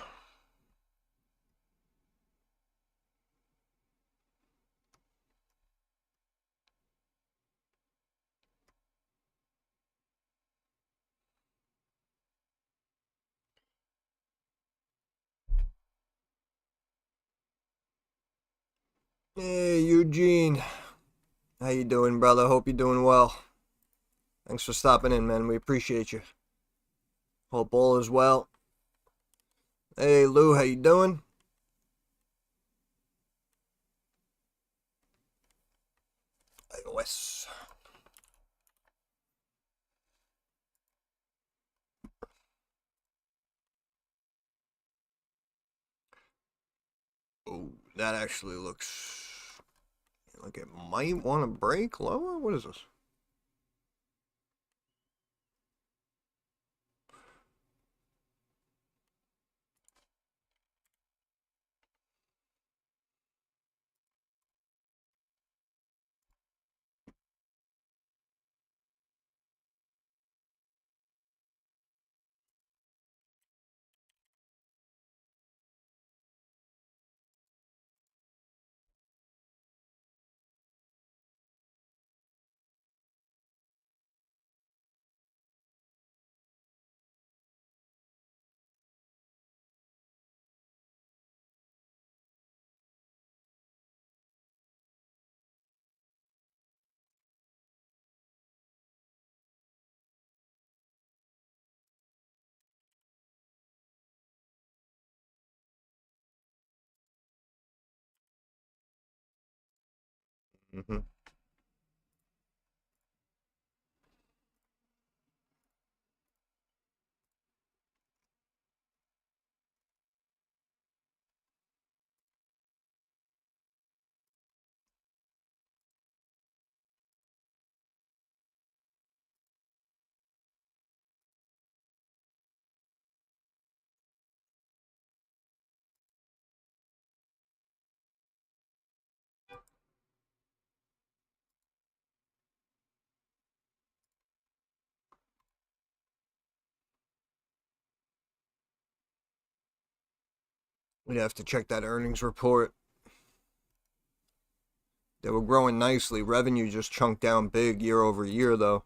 Hey, Eugene. How you doing, brother? Hope you're doing well. Thanks for stopping in, man. We appreciate you. Hope all is well. Hey, Lou, how you doing? iOS. Oh, that actually looks like it might want to break lower. What is this? Mm-hmm. We'd have to check that earnings report. They were growing nicely. Revenue just chunked down big year over year, though.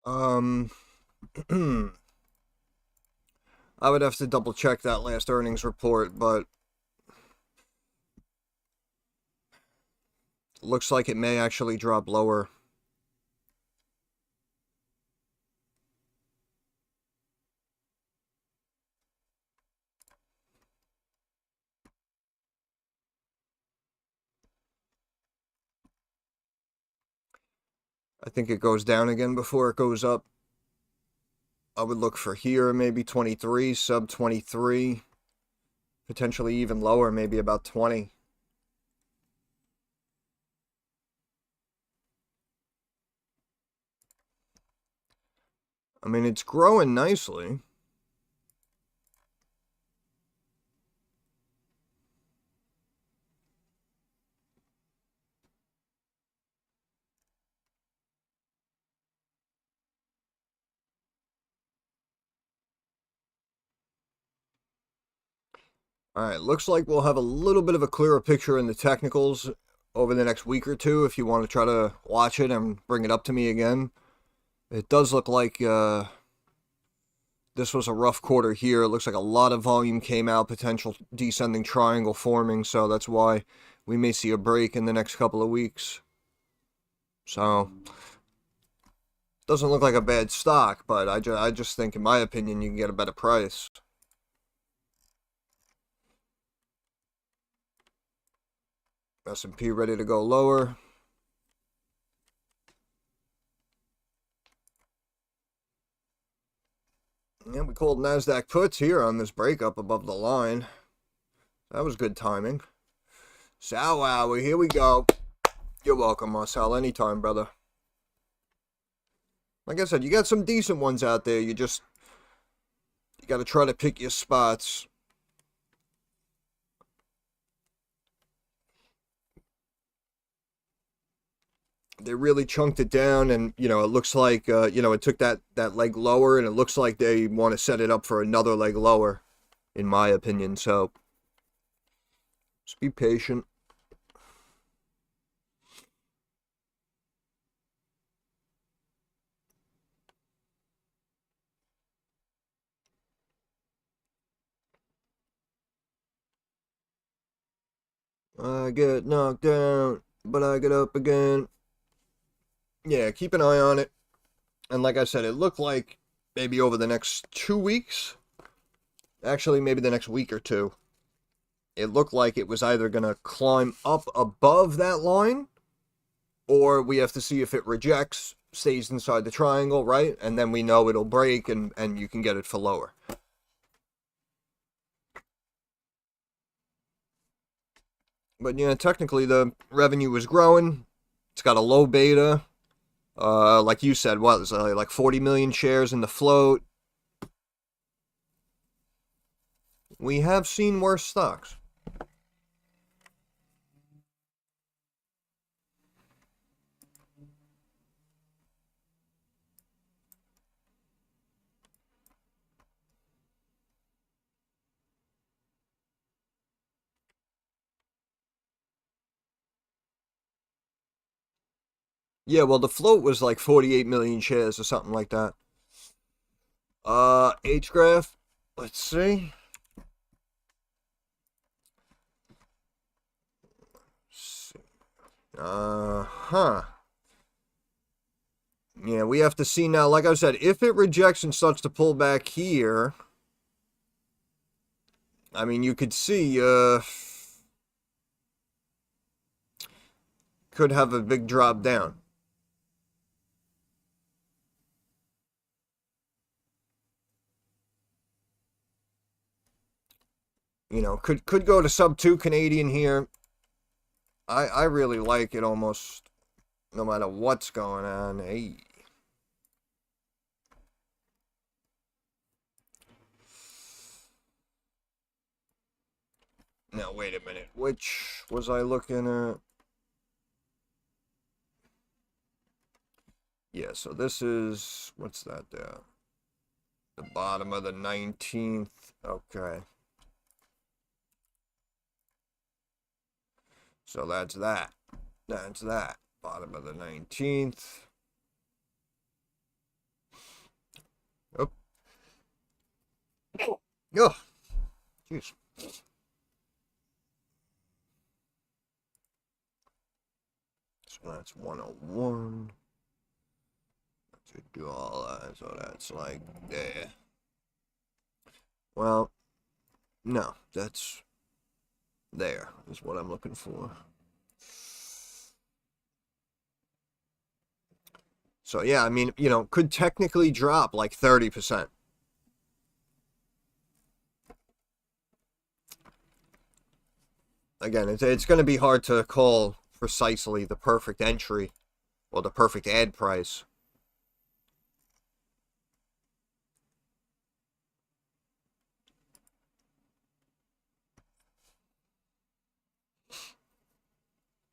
Um, I would have to double check that last earnings report, but looks like it may actually drop lower. I think it goes down again before it goes up. I would look for here, maybe 23, sub 23, potentially even lower, maybe about 20. I mean, it's growing nicely. All right, looks like we'll have a little bit of a clearer picture in the technicals over the next week or two if you want to try to watch it and bring it up to me again. It does look like this was a rough quarter here. It looks like a lot of volume came out, potential descending triangle forming, so that's why we may see a break in the next couple of weeks. So, doesn't look like a bad stock, but I just think, in my opinion, you can get a better price. S&P ready to go lower. Yeah, we called NASDAQ puts here on this breakup above the line. That was good timing. Sal hour, here we go. You're welcome, Marcel. Anytime, brother. Like I said, you got some decent ones out there. You got to try to pick your spots. They really chunked it down, and it looks like it took that leg lower, and it looks like they want to set it up for another leg lower, in my opinion. So just be patient. I get knocked down, but I get up again. Yeah, keep an eye on it. And like I said, it looked like maybe over the next 2 weeks, actually maybe the next week or two, it looked like it was either going to climb up above that line, or we have to see if it rejects, stays inside the triangle, right? And then we know it'll break, and you can get it for lower. But yeah, technically the revenue was growing. It's got a low beta. Like you said, what was like 40 million shares in the float. We have seen worse stocks. Yeah, well, the float was like 48 million shares or something like that. HGraph, let's see. Huh. Yeah, we have to see now. Like I said, if it rejects and starts to pull back here, I mean, you could see, could have a big drop down. Could go to sub 2 Canadian here. I really like it almost no matter what's going on. Hey. Now, wait a minute. Which was I looking at? Yeah, so this is, what's that there? The bottom of the 19th. Okay. So that's that. That's that. Bottom of the 19th. Ugh, jeez. So that's 101. That's $2. So that's like there. Well, no, that's there is what I'm looking for. So yeah, I mean, could technically drop like 30%. Again, it's going to be hard to call precisely the perfect entry or the perfect ad price.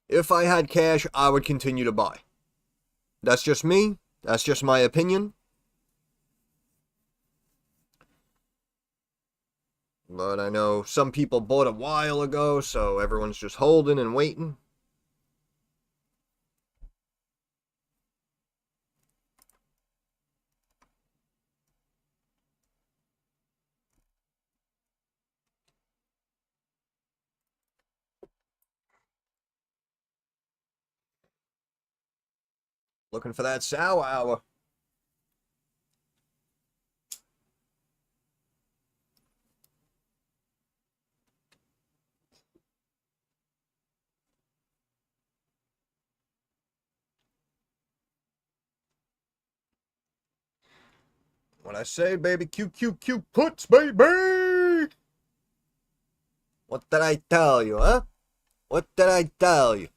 If I had cash, I would continue to buy. That's just me. That's just my opinion. But I know some people bought a while ago, so everyone's just holding and waiting. Looking for that sour hour. When I say, baby, QQQ puts, baby! What did I tell you, huh? What did I tell you?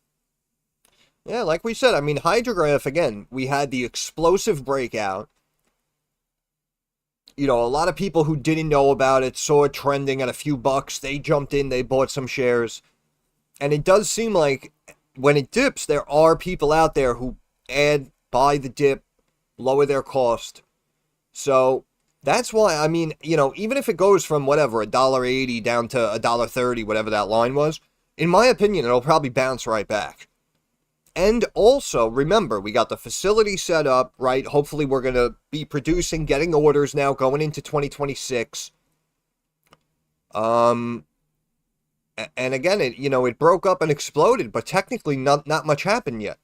Yeah, like we said, I mean, Hydrograph, again, we had the explosive breakout. A lot of people who didn't know about it saw it trending at a few bucks. They jumped in, they bought some shares. And it does seem like when it dips, there are people out there who buy the dip, lower their cost. So that's why, I mean, even if it goes from whatever, $1.80 down to $1.30, whatever that line was, in my opinion, it'll probably bounce right back. And also, remember, we got the facility set up, right? Hopefully, we're going to be producing, getting orders now going into 2026. And again, it broke up and exploded, but technically not much happened yet.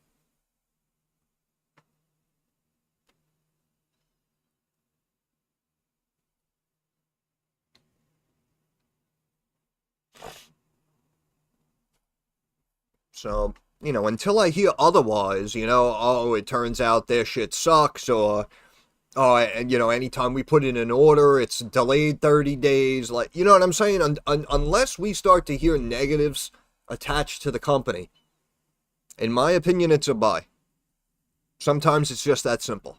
So, until I hear otherwise, oh, it turns out their shit sucks, or, oh, and, anytime we put in an order, it's delayed 30 days. Like, you know what I'm saying? Unless we start to hear negatives attached to the company, in my opinion, it's a buy. Sometimes it's just that simple.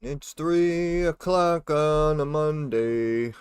It's 3 o'clock on a Monday.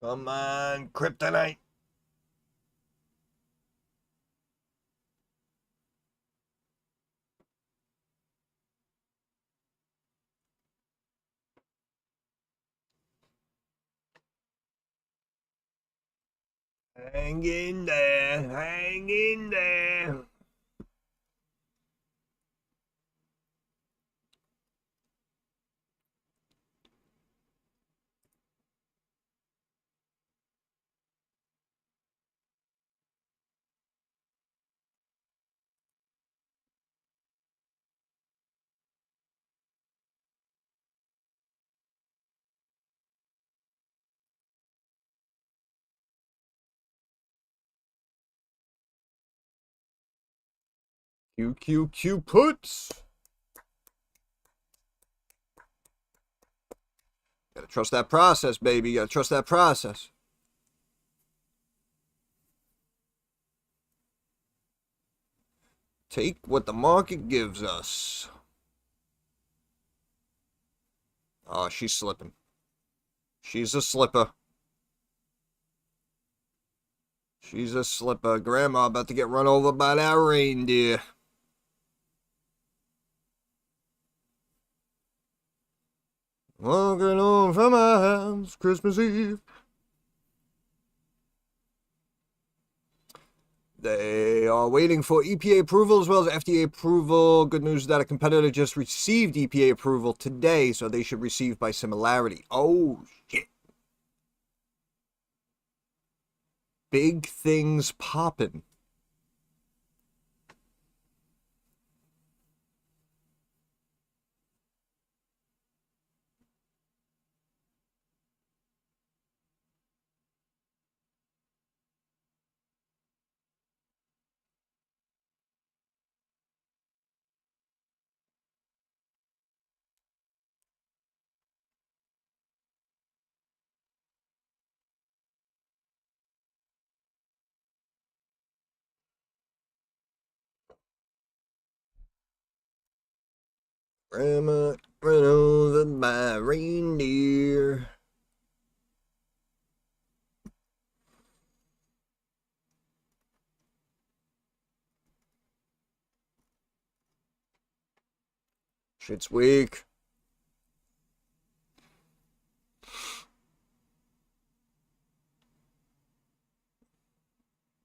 Come on, Kryptonite. Hang in there. Hang in there. QQQ puts. Gotta trust that process, baby. Gotta trust that process. Take what the market gives us. Oh, she's slipping. She's a slipper. She's a slipper. Grandma about to get run over by that reindeer. Walking home from my house, Christmas Eve. They are waiting for EPA approval as well as FDA approval. Good news is that a competitor just received EPA approval today, so they should receive by similarity. Oh, shit. Big things popping. Grandma run over by reindeer. Shit's weak.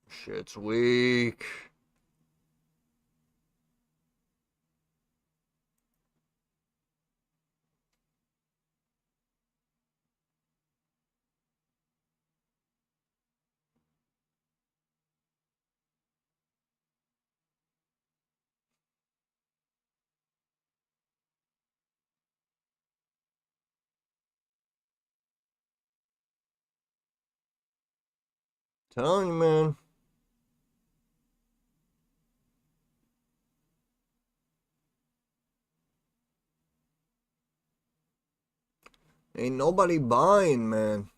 Shit's weak. Telling you, man. Ain't nobody buying, man.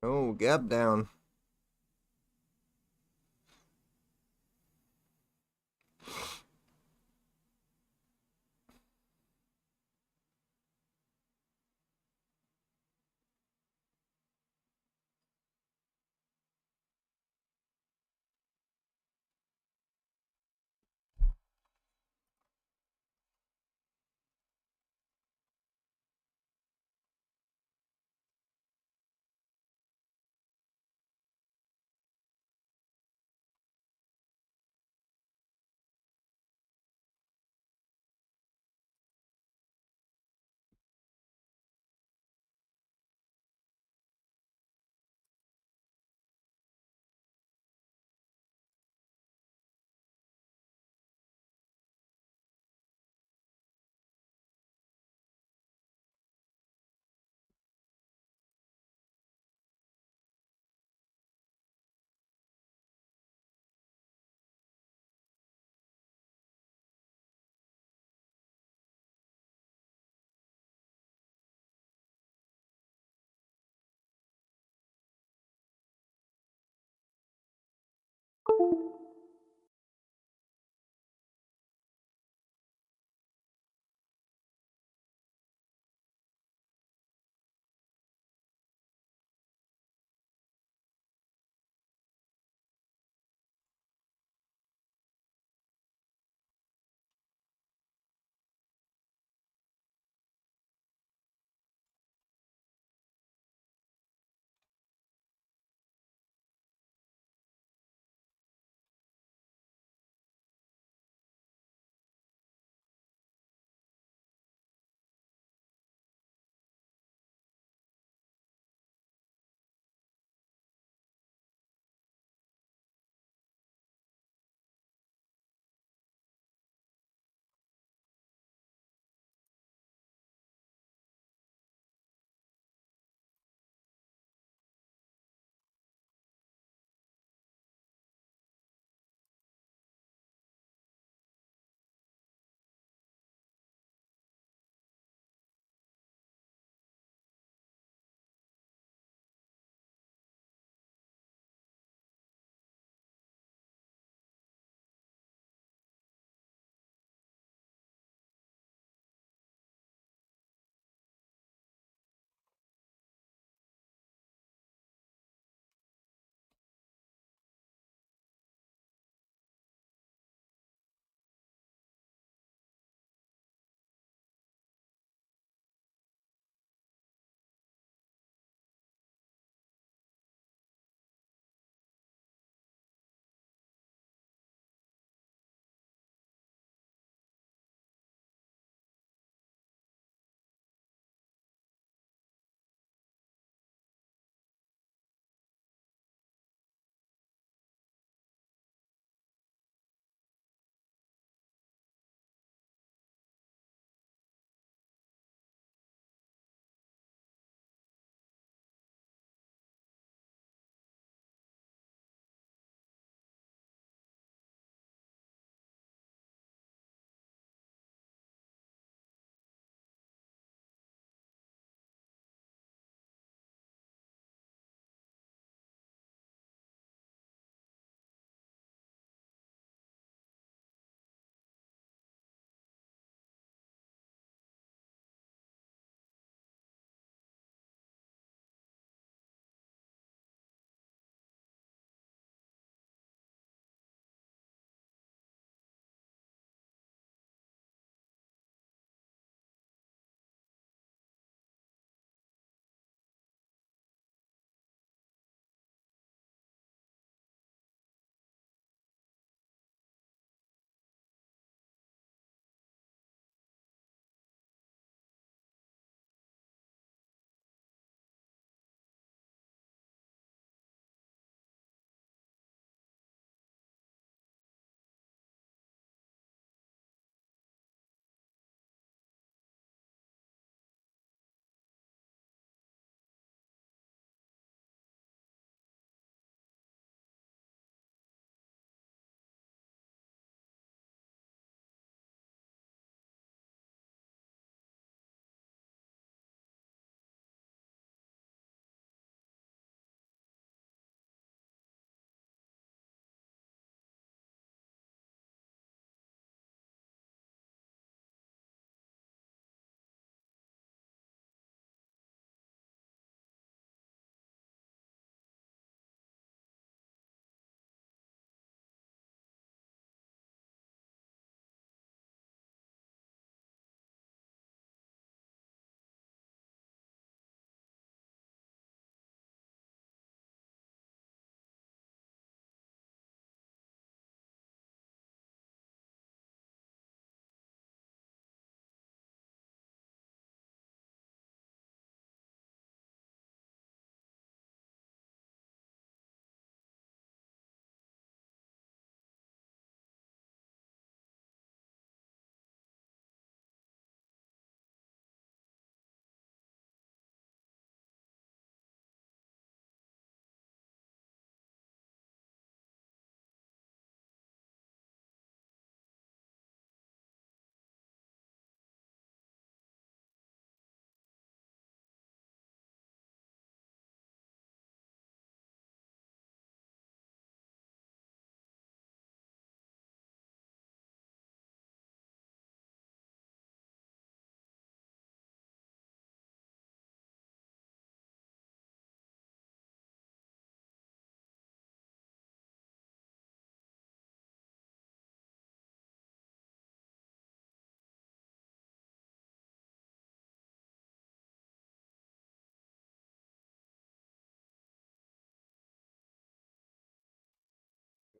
Oh, gap down.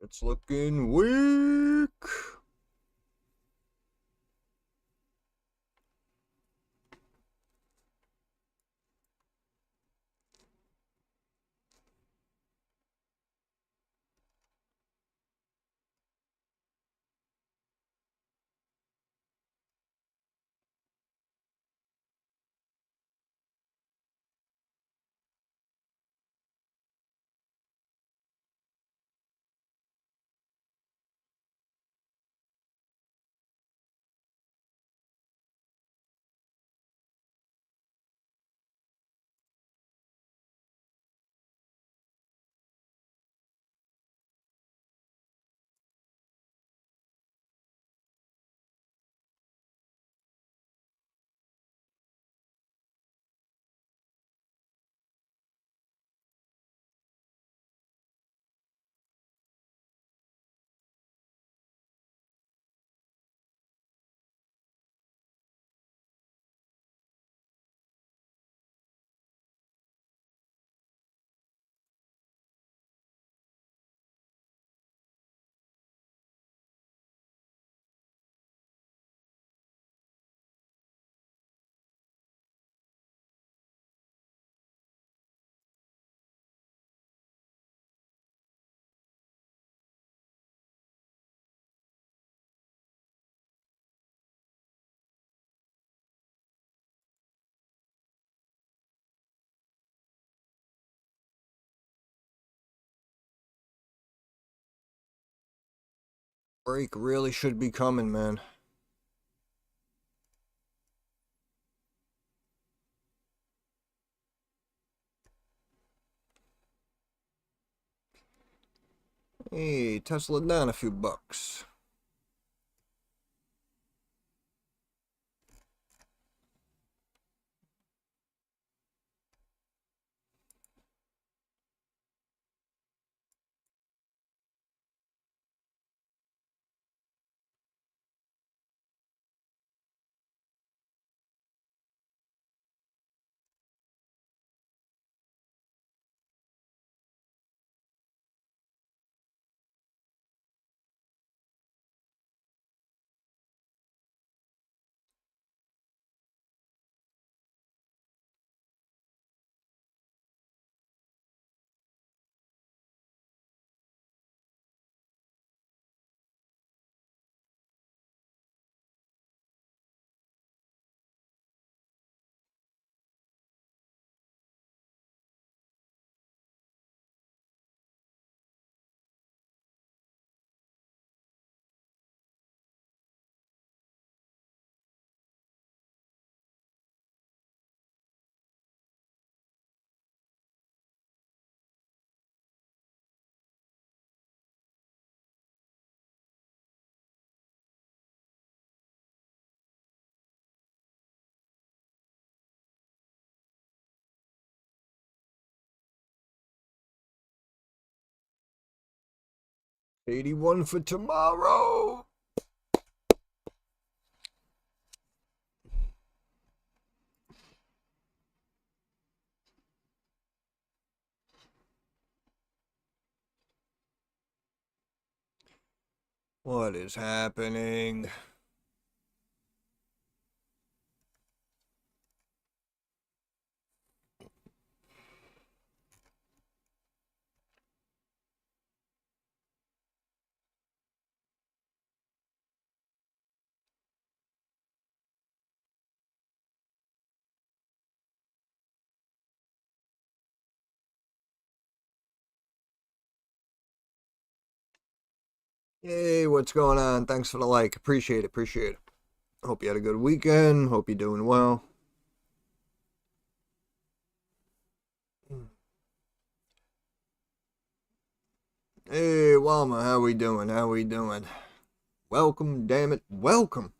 It's looking weak. Break really should be coming, man. Hey, Tesla down a few bucks. $81 for tomorrow. What is happening? Hey, what's going on? Thanks for the like. Appreciate it. Appreciate it. Hope you had a good weekend. Hope you're doing well. Hey, Walma, how we doing? How we doing? Welcome, damn it. Welcome.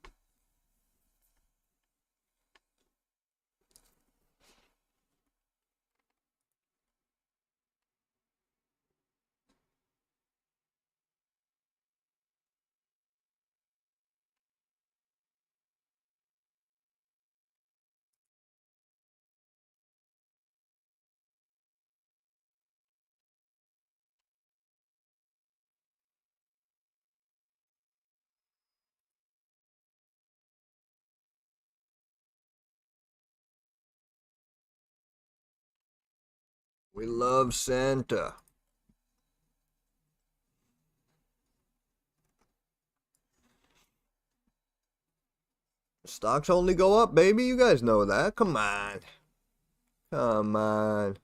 We love Santa. Stocks only go up, baby. You guys know that. Come on. Come on.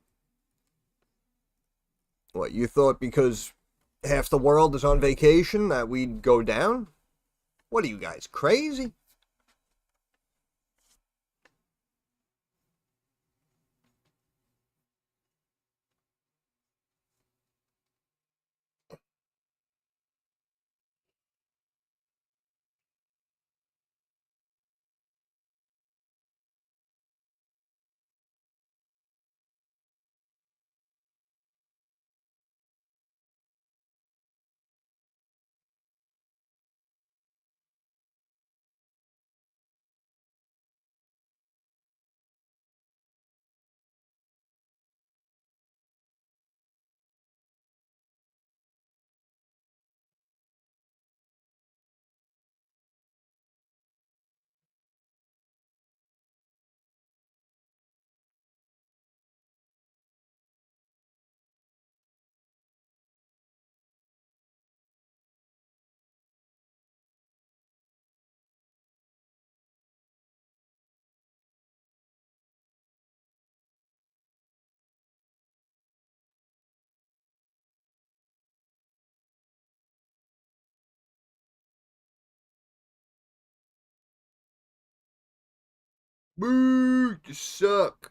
What, you thought because half the world is on vacation that we'd go down? What are you guys, crazy? Boo, you suck.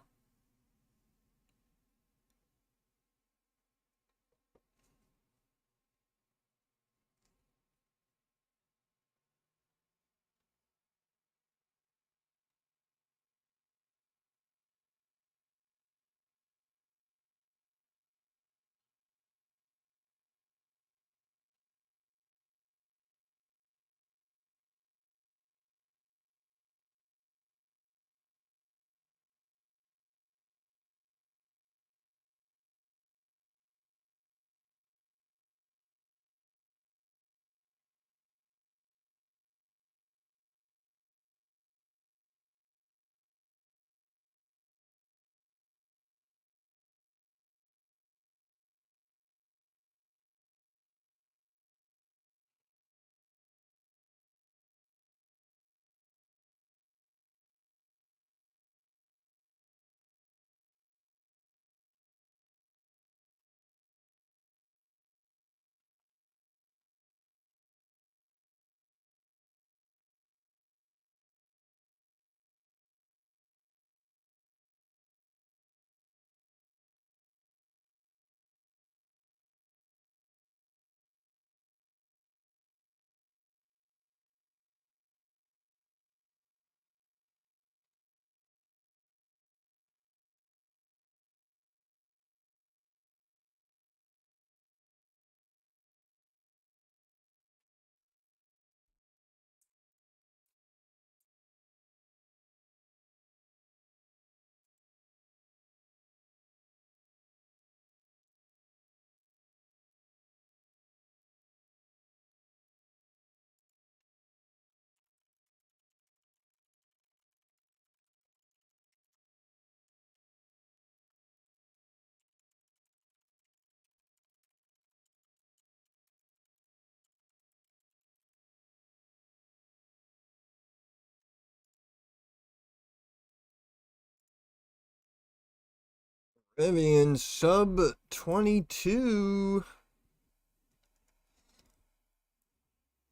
Rivian sub 22.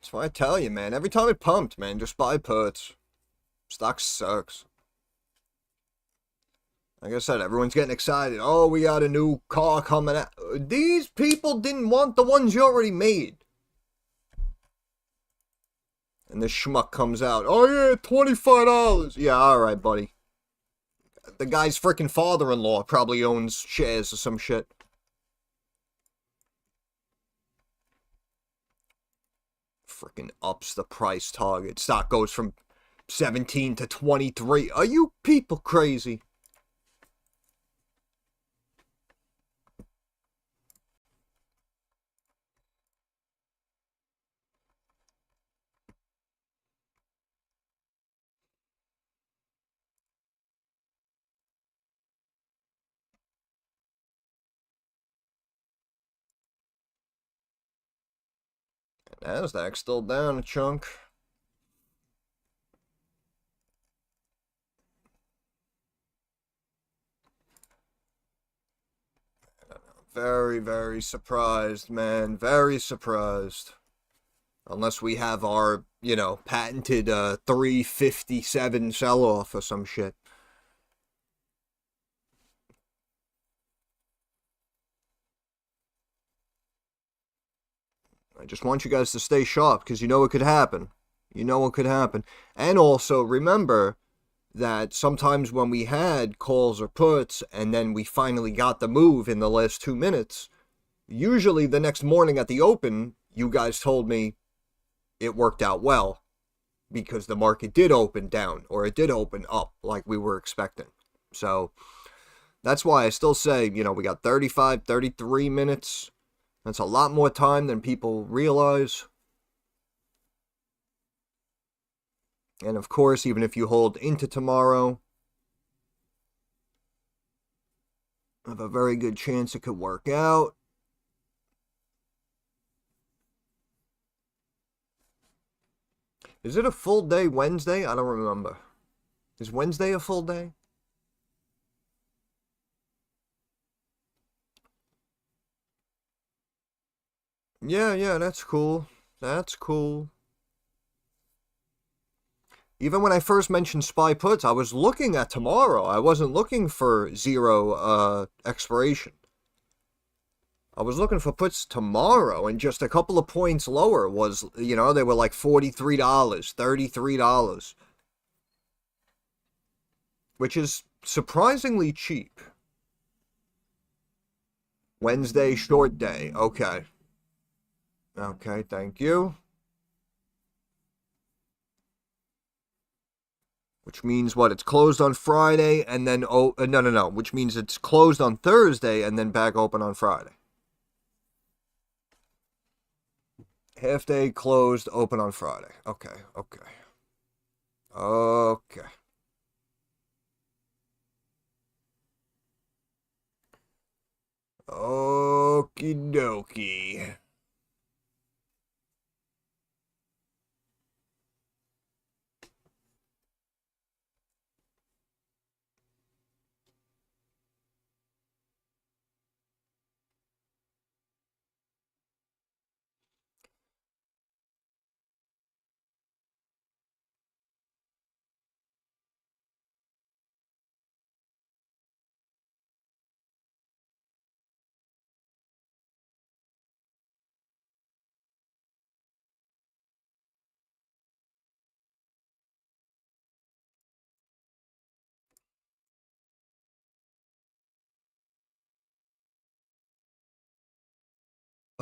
That's why I tell you, man. Every time it pumped, man, just buy puts. Stock sucks. Like I said, everyone's getting excited. Oh, we got a new car coming out. These people didn't want the ones you already made. And this schmuck comes out. Oh, yeah, $25. Yeah, alright, buddy. The guy's freaking father-in-law probably owns shares or some shit. Freaking ups the price target. Stock goes from 17 to 23. Are you people crazy? Nasdaq still down a chunk. Very, very surprised, man. Very surprised. Unless we have our, patented 357 sell-off or some shit. I just want you guys to stay sharp because you know it could happen. You know what could happen. And also remember that sometimes when we had calls or puts and then we finally got the move in the last 2 minutes, usually the next morning at the open, you guys told me it worked out well because the market did open down or it did open up like we were expecting. So that's why I still say, we got 35, 33 minutes. That's a lot more time than people realize. And of course, even if you hold into tomorrow, I have a very good chance it could work out. Is it a full day Wednesday? I don't remember. Is Wednesday a full day? Yeah, that's cool. That's cool. Even when I first mentioned SPY puts, I was looking at tomorrow. I wasn't looking for zero expiration. I was looking for puts tomorrow, and just a couple of points lower was, they were like $43, $33, which is surprisingly cheap. Wednesday short day. Okay. Okay, thank you. Which means what? It's closed on Friday and then, no. Which means it's closed on Thursday and then back open on Friday. Half day closed, open on Friday. Okay. Okay. Okie dokie.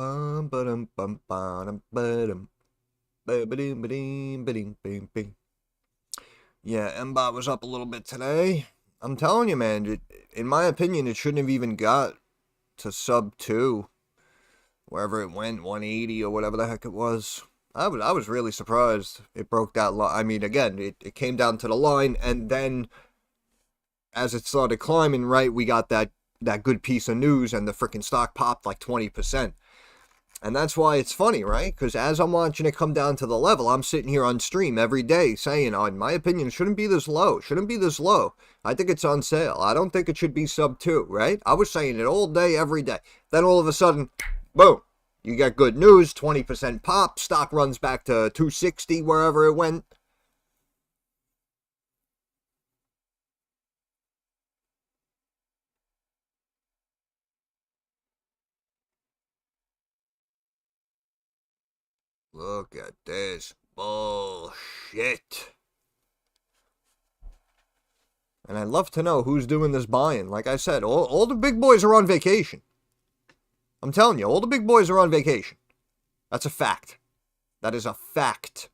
Yeah, MBOT was up a little bit today. I'm telling you, man, in my opinion, it shouldn't have even got to sub 2, wherever it went, 180 or whatever the heck it was. I was really surprised it broke that line. I mean, again, it came down to the line, and then as it started climbing, right, we got that good piece of news, and the freaking stock popped like 20%. And that's why it's funny, right? Because as I'm watching it come down to the level, I'm sitting here on stream every day saying, in my opinion, it shouldn't be this low. Shouldn't be this low. I think it's on sale. I don't think it should be sub 2, right? I was saying it all day, every day. Then all of a sudden, boom, you get good news, 20% pop, stock runs back to 260, wherever it went. Look at this bullshit. And I'd love to know who's doing this buying. Like I said, all the big boys are on vacation. I'm telling you, all the big boys are on vacation. That's a fact. That is a fact.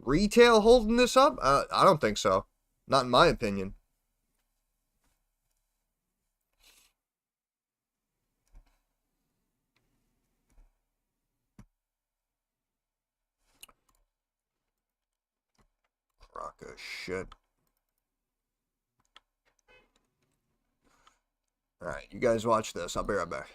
Retail holding this up? I don't think so. Not in my opinion. Crock of shit. All right, you guys watch this. I'll be right back.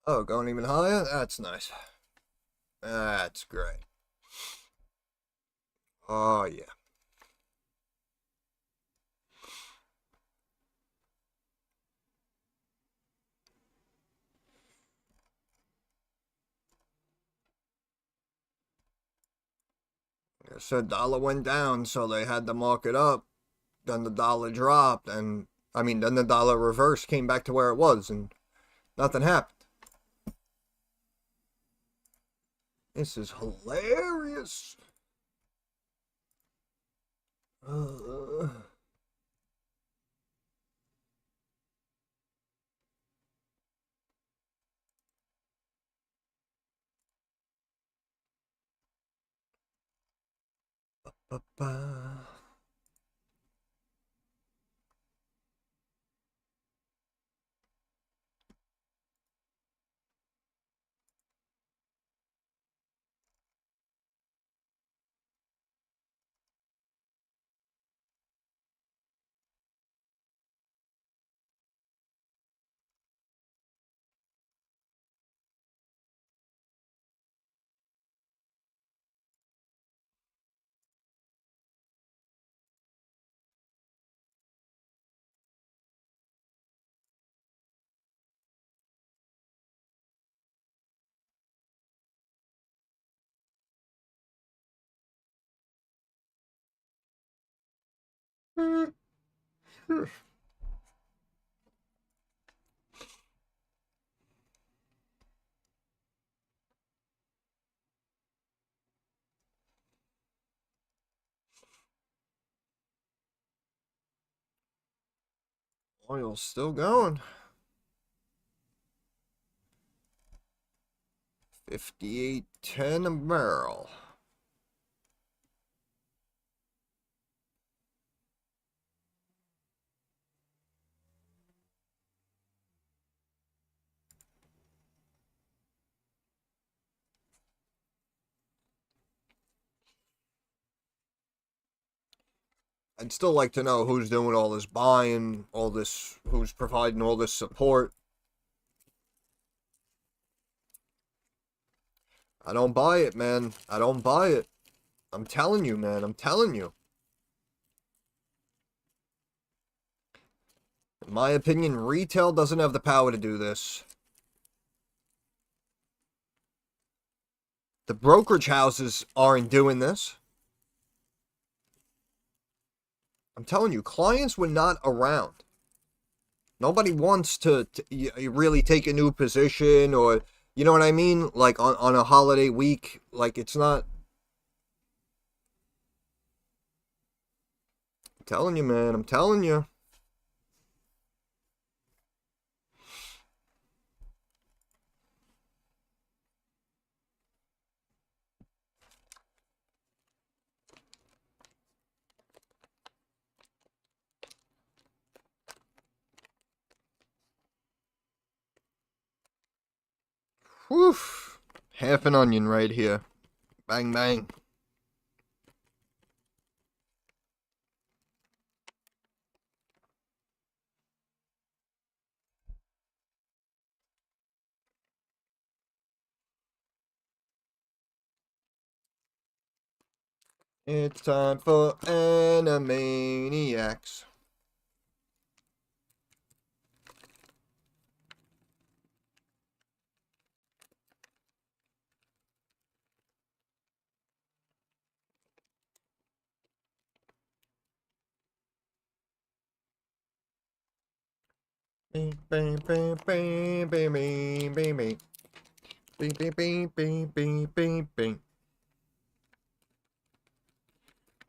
Oh, going even higher? That's nice. That's great. Oh, yeah. I said dollar went down, so they had to mark it up. Then the dollar dropped, and then the dollar reversed, came back to where it was, and nothing happened. This is hilarious. Uh, ba-ba. Oil's still going. 58.10 a barrel. I'd still like to know who's doing all this buying, all this, who's providing all this support. I don't buy it, man. I don't buy it. I'm telling you, man. I'm telling you. In my opinion, retail doesn't have the power to do this. The brokerage houses aren't doing this. I'm telling you, clients were not around. Nobody wants to really take a new position, or, you know what I mean? Like on a holiday week. Like, it's not. I'm telling you, man. I'm telling you. Whew. Half an onion right here. Bang, bang. It's time for Animaniacs. Bing, bing, bing, bing, bing, bing, bing, bing. Bing, bing, bing, bing, bing, bing, bing.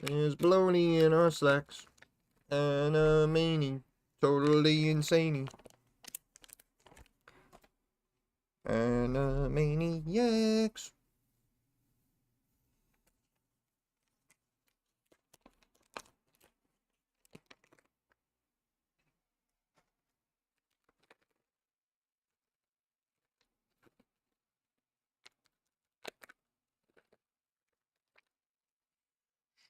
There's baloney in our slacks. Animani. Totally insane. Animaniacs.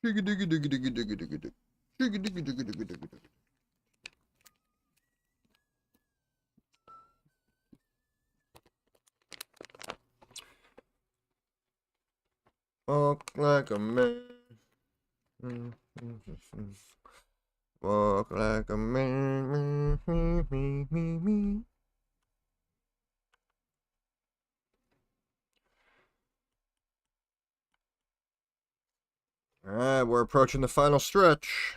Shigga digga digga digga digga digga digga. Shigga digga digga digga digga digga. Walk like a man. Walk like a man. Alright, we're approaching the final stretch.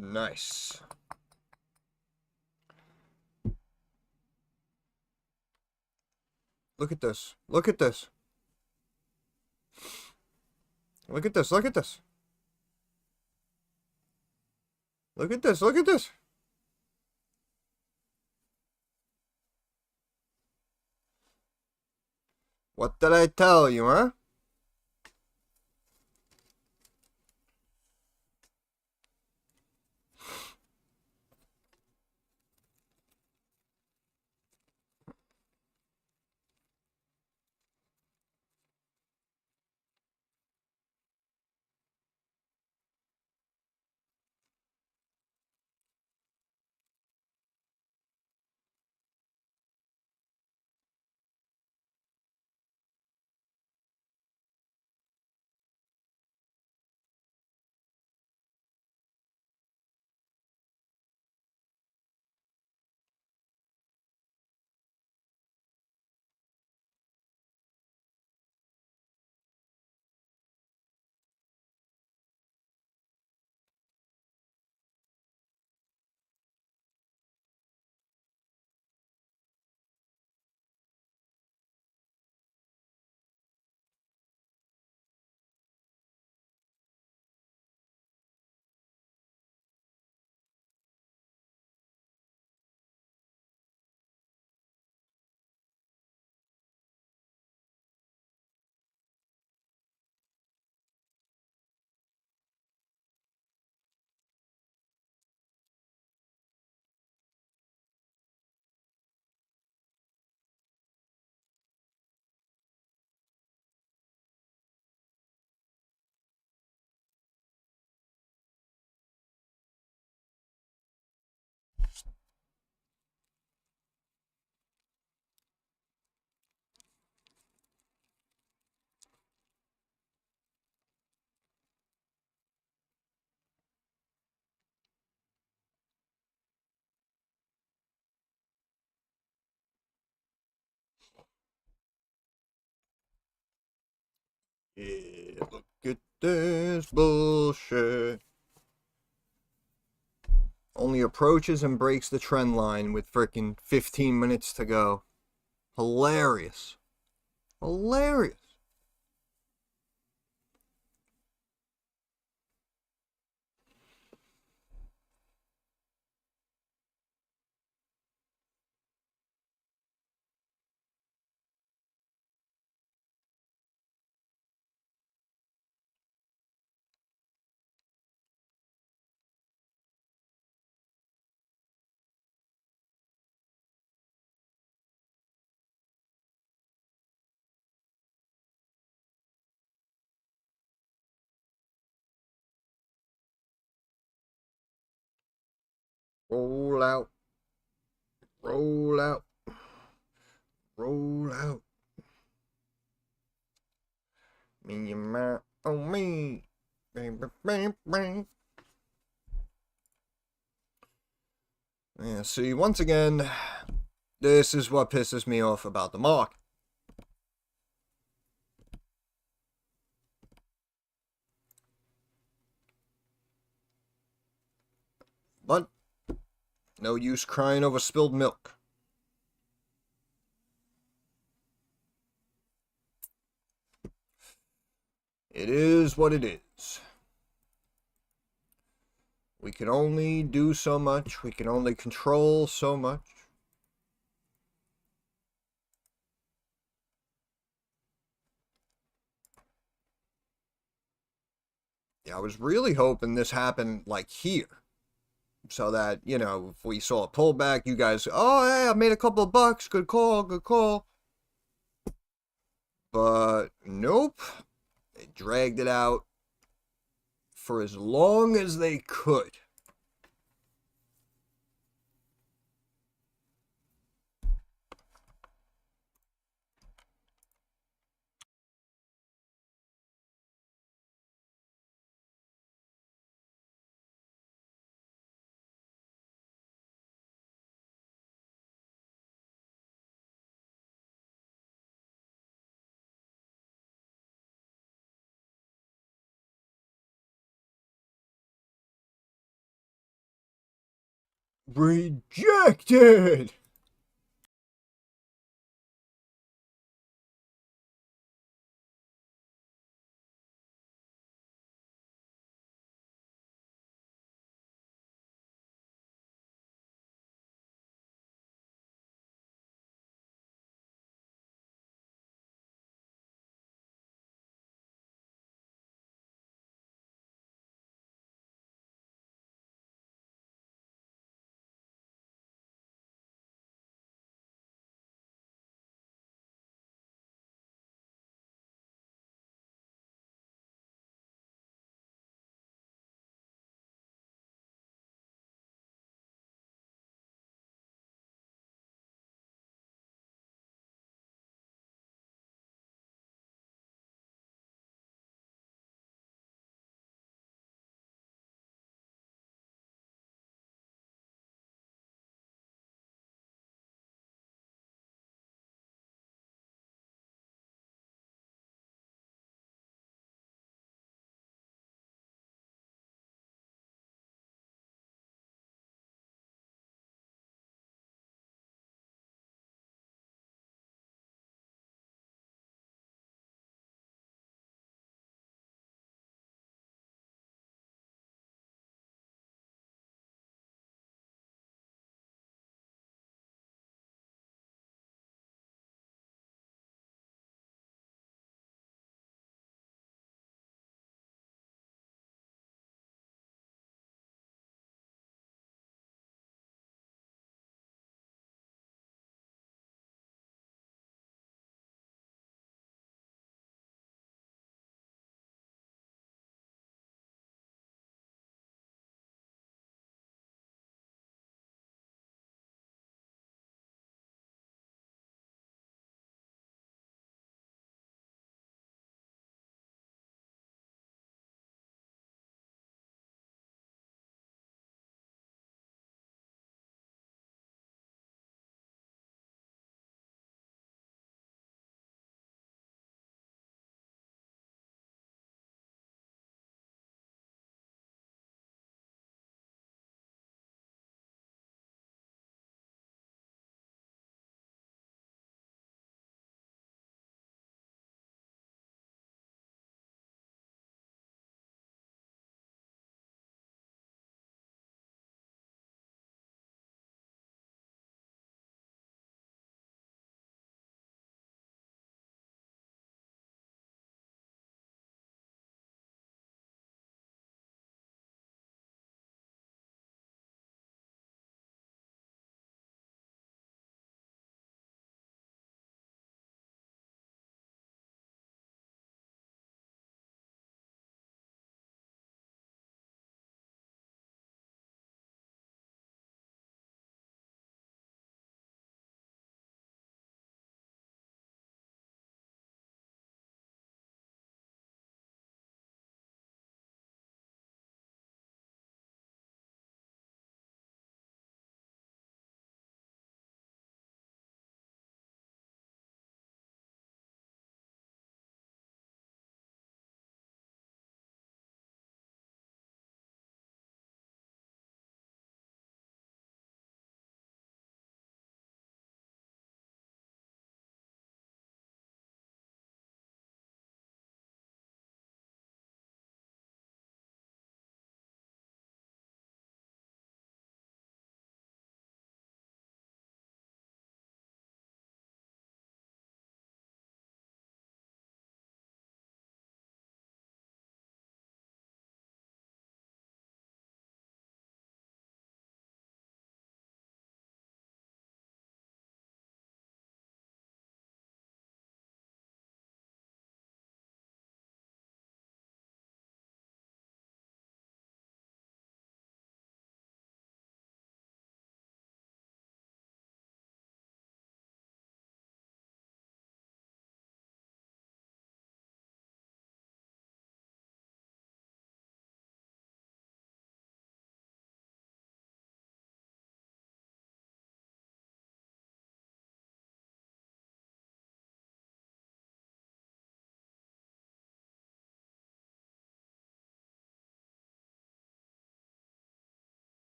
Nice. Look at this. Look at this. Look at this. Look at this. Look at this. Look at this. What did I tell you, huh? Yeah, look at this bullshit. Only approaches and breaks the trend line with frickin' 15 minutes to go. Hilarious. Hilarious. Roll out. Roll out. Roll out. Me and my oh me. Bang, bang, bang, bang. Yeah, see, once again, this is what pisses me off about the market. But no use crying over spilled milk. It is what it is. We can only do so much. We can only control so much. Yeah, I was really hoping this happened like here. So that, you know, if we saw a pullback, you guys, oh, hey, I made a couple of bucks. Good call, good call. But nope. They dragged it out for as long as they could. Rejected!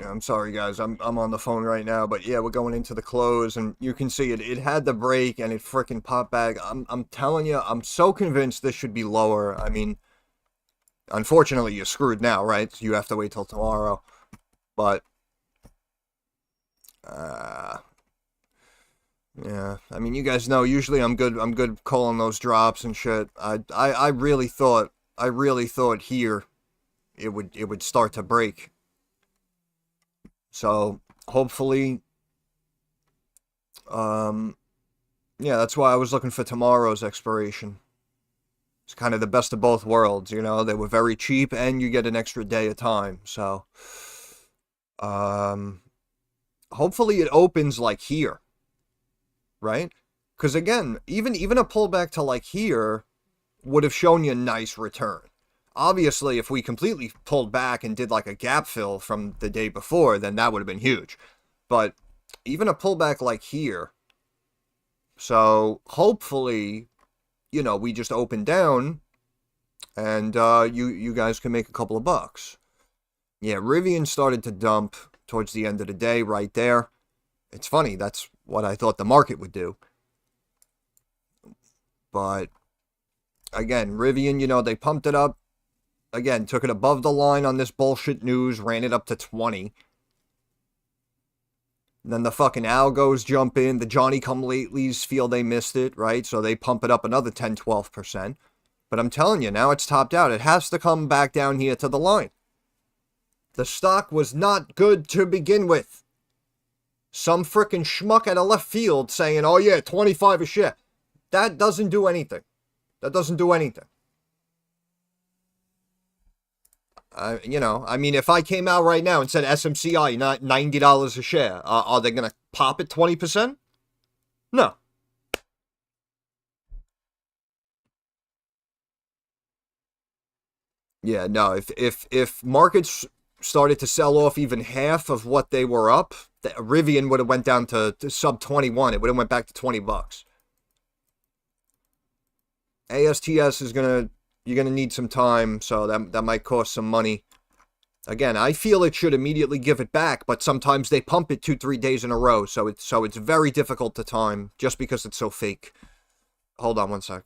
Yeah, I'm sorry, guys. I'm on the phone right now, but yeah, we're going into the close, and you can see it. It had the break, and it freaking popped back. I'm telling you, I'm so convinced this should be lower. I mean, unfortunately, you're screwed now, right? You have to wait till tomorrow. But uh, yeah, I mean, you guys know. Usually, I'm good. I'm good calling those drops and shit. I really thought. I really thought here it would start to break. So hopefully, um, yeah, that's why I was looking for tomorrow's expiration. It's kind of the best of both worlds, you know. They were very cheap, and you get an extra day of time. So, um, hopefully it opens like here, right? Because again, even a pullback to like here would have shown you a nice return. Obviously, if we completely pulled back and did like a gap fill from the day before, then that would have been huge. But even a pullback like here, so hopefully, we just open down and you guys can make a couple of bucks. Yeah, Rivian started to dump towards the end of the day right there. It's funny, that's what I thought the market would do. But again, Rivian, they pumped it up. Again, took it above the line on this bullshit news, ran it up to 20. Then the fucking algos jump in. The Johnny come latelys feel they missed it, right? So they pump it up another 10, 12%. But I'm telling you, now it's topped out. It has to come back down here to the line. The stock was not good to begin with. Some frickin' schmuck at a left field saying, oh yeah, 25 a share. That doesn't do anything. That doesn't do anything. I mean, if I came out right now and said SMCI, not $90 a share, are they going to pop it 20%? No. Yeah, no. If markets started to sell off even half of what they were up, the Rivian would have went down to sub 21. It would have went back to $20. ASTS is you're gonna need some time, so that might cost some money. Again, I feel it should immediately give it back, but sometimes they pump it 2-3 days in a row, so it's very difficult to time just because it's so fake. Hold on one sec.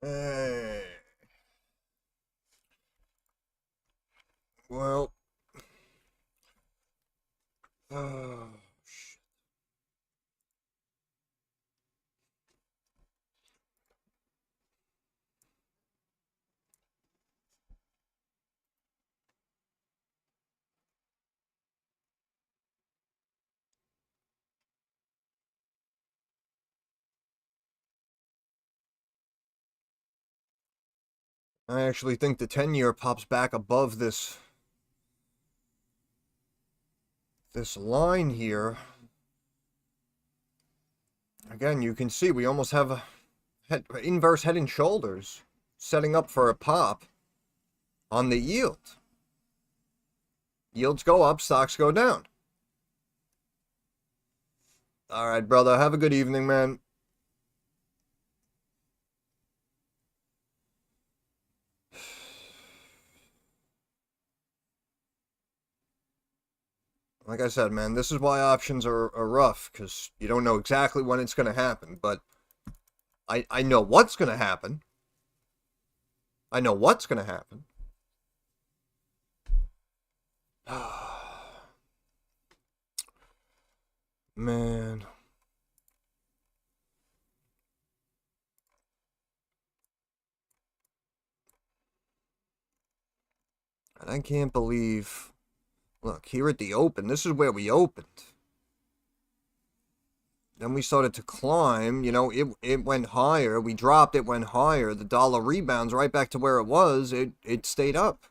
Eh, well, oh, I actually think the 10-year pops back above this line here. Again, you can see we almost have a inverse head and shoulders setting up for a pop on the yield. Yields go up, stocks go down. All right, brother. Have a good evening, man. Like I said, man, this is why options are rough, because you don't know exactly when it's going to happen. But I know what's going to happen. I know what's going to happen. Man. And I can't believe... Look, here at the open, this is where we opened. Then we started to climb, you know, it went higher. We dropped, it went higher. The dollar rebounds right back to where it was. It stayed up.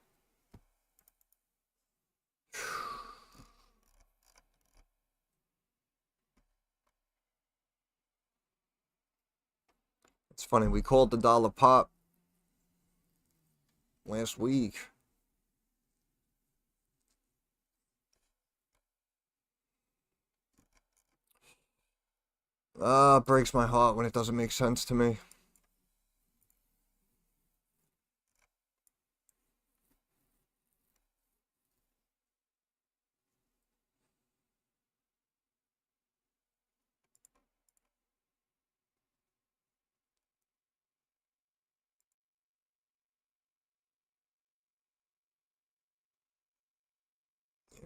It's funny, we called the dollar pop last week. It breaks my heart when it doesn't make sense to me.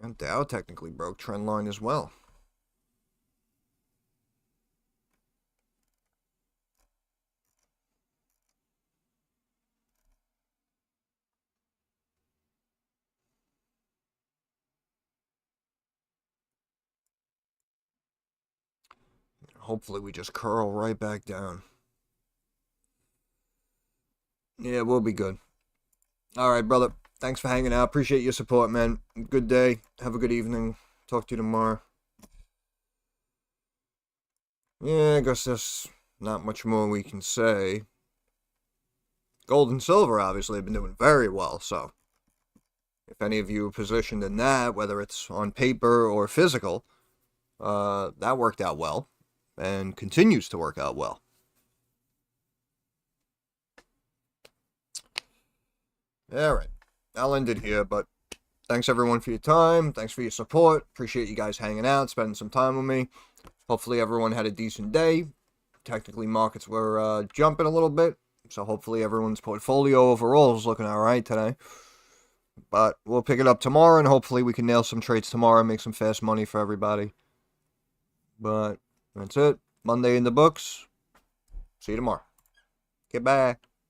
And Dow technically broke trend line as well. Hopefully we just curl right back down. Yeah, we'll be good. All right, brother. Thanks for hanging out. Appreciate your support, man. Good day. Have a good evening. Talk to you tomorrow. Yeah, I guess there's not much more we can say. Gold and silver, obviously, have been doing very well, so if any of you are positioned in that, whether it's on paper or physical, that worked out well and continues to work out well. All right. I'll end it here, but thanks everyone for your time. Thanks for your support. Appreciate you guys hanging out, spending some time with me. Hopefully everyone had a decent day. Technically, markets were jumping a little bit, so hopefully everyone's portfolio overall is looking all right today. But we'll pick it up tomorrow, and hopefully we can nail some trades tomorrow and make some fast money for everybody. But that's it. Monday in the books. See you tomorrow. Goodbye.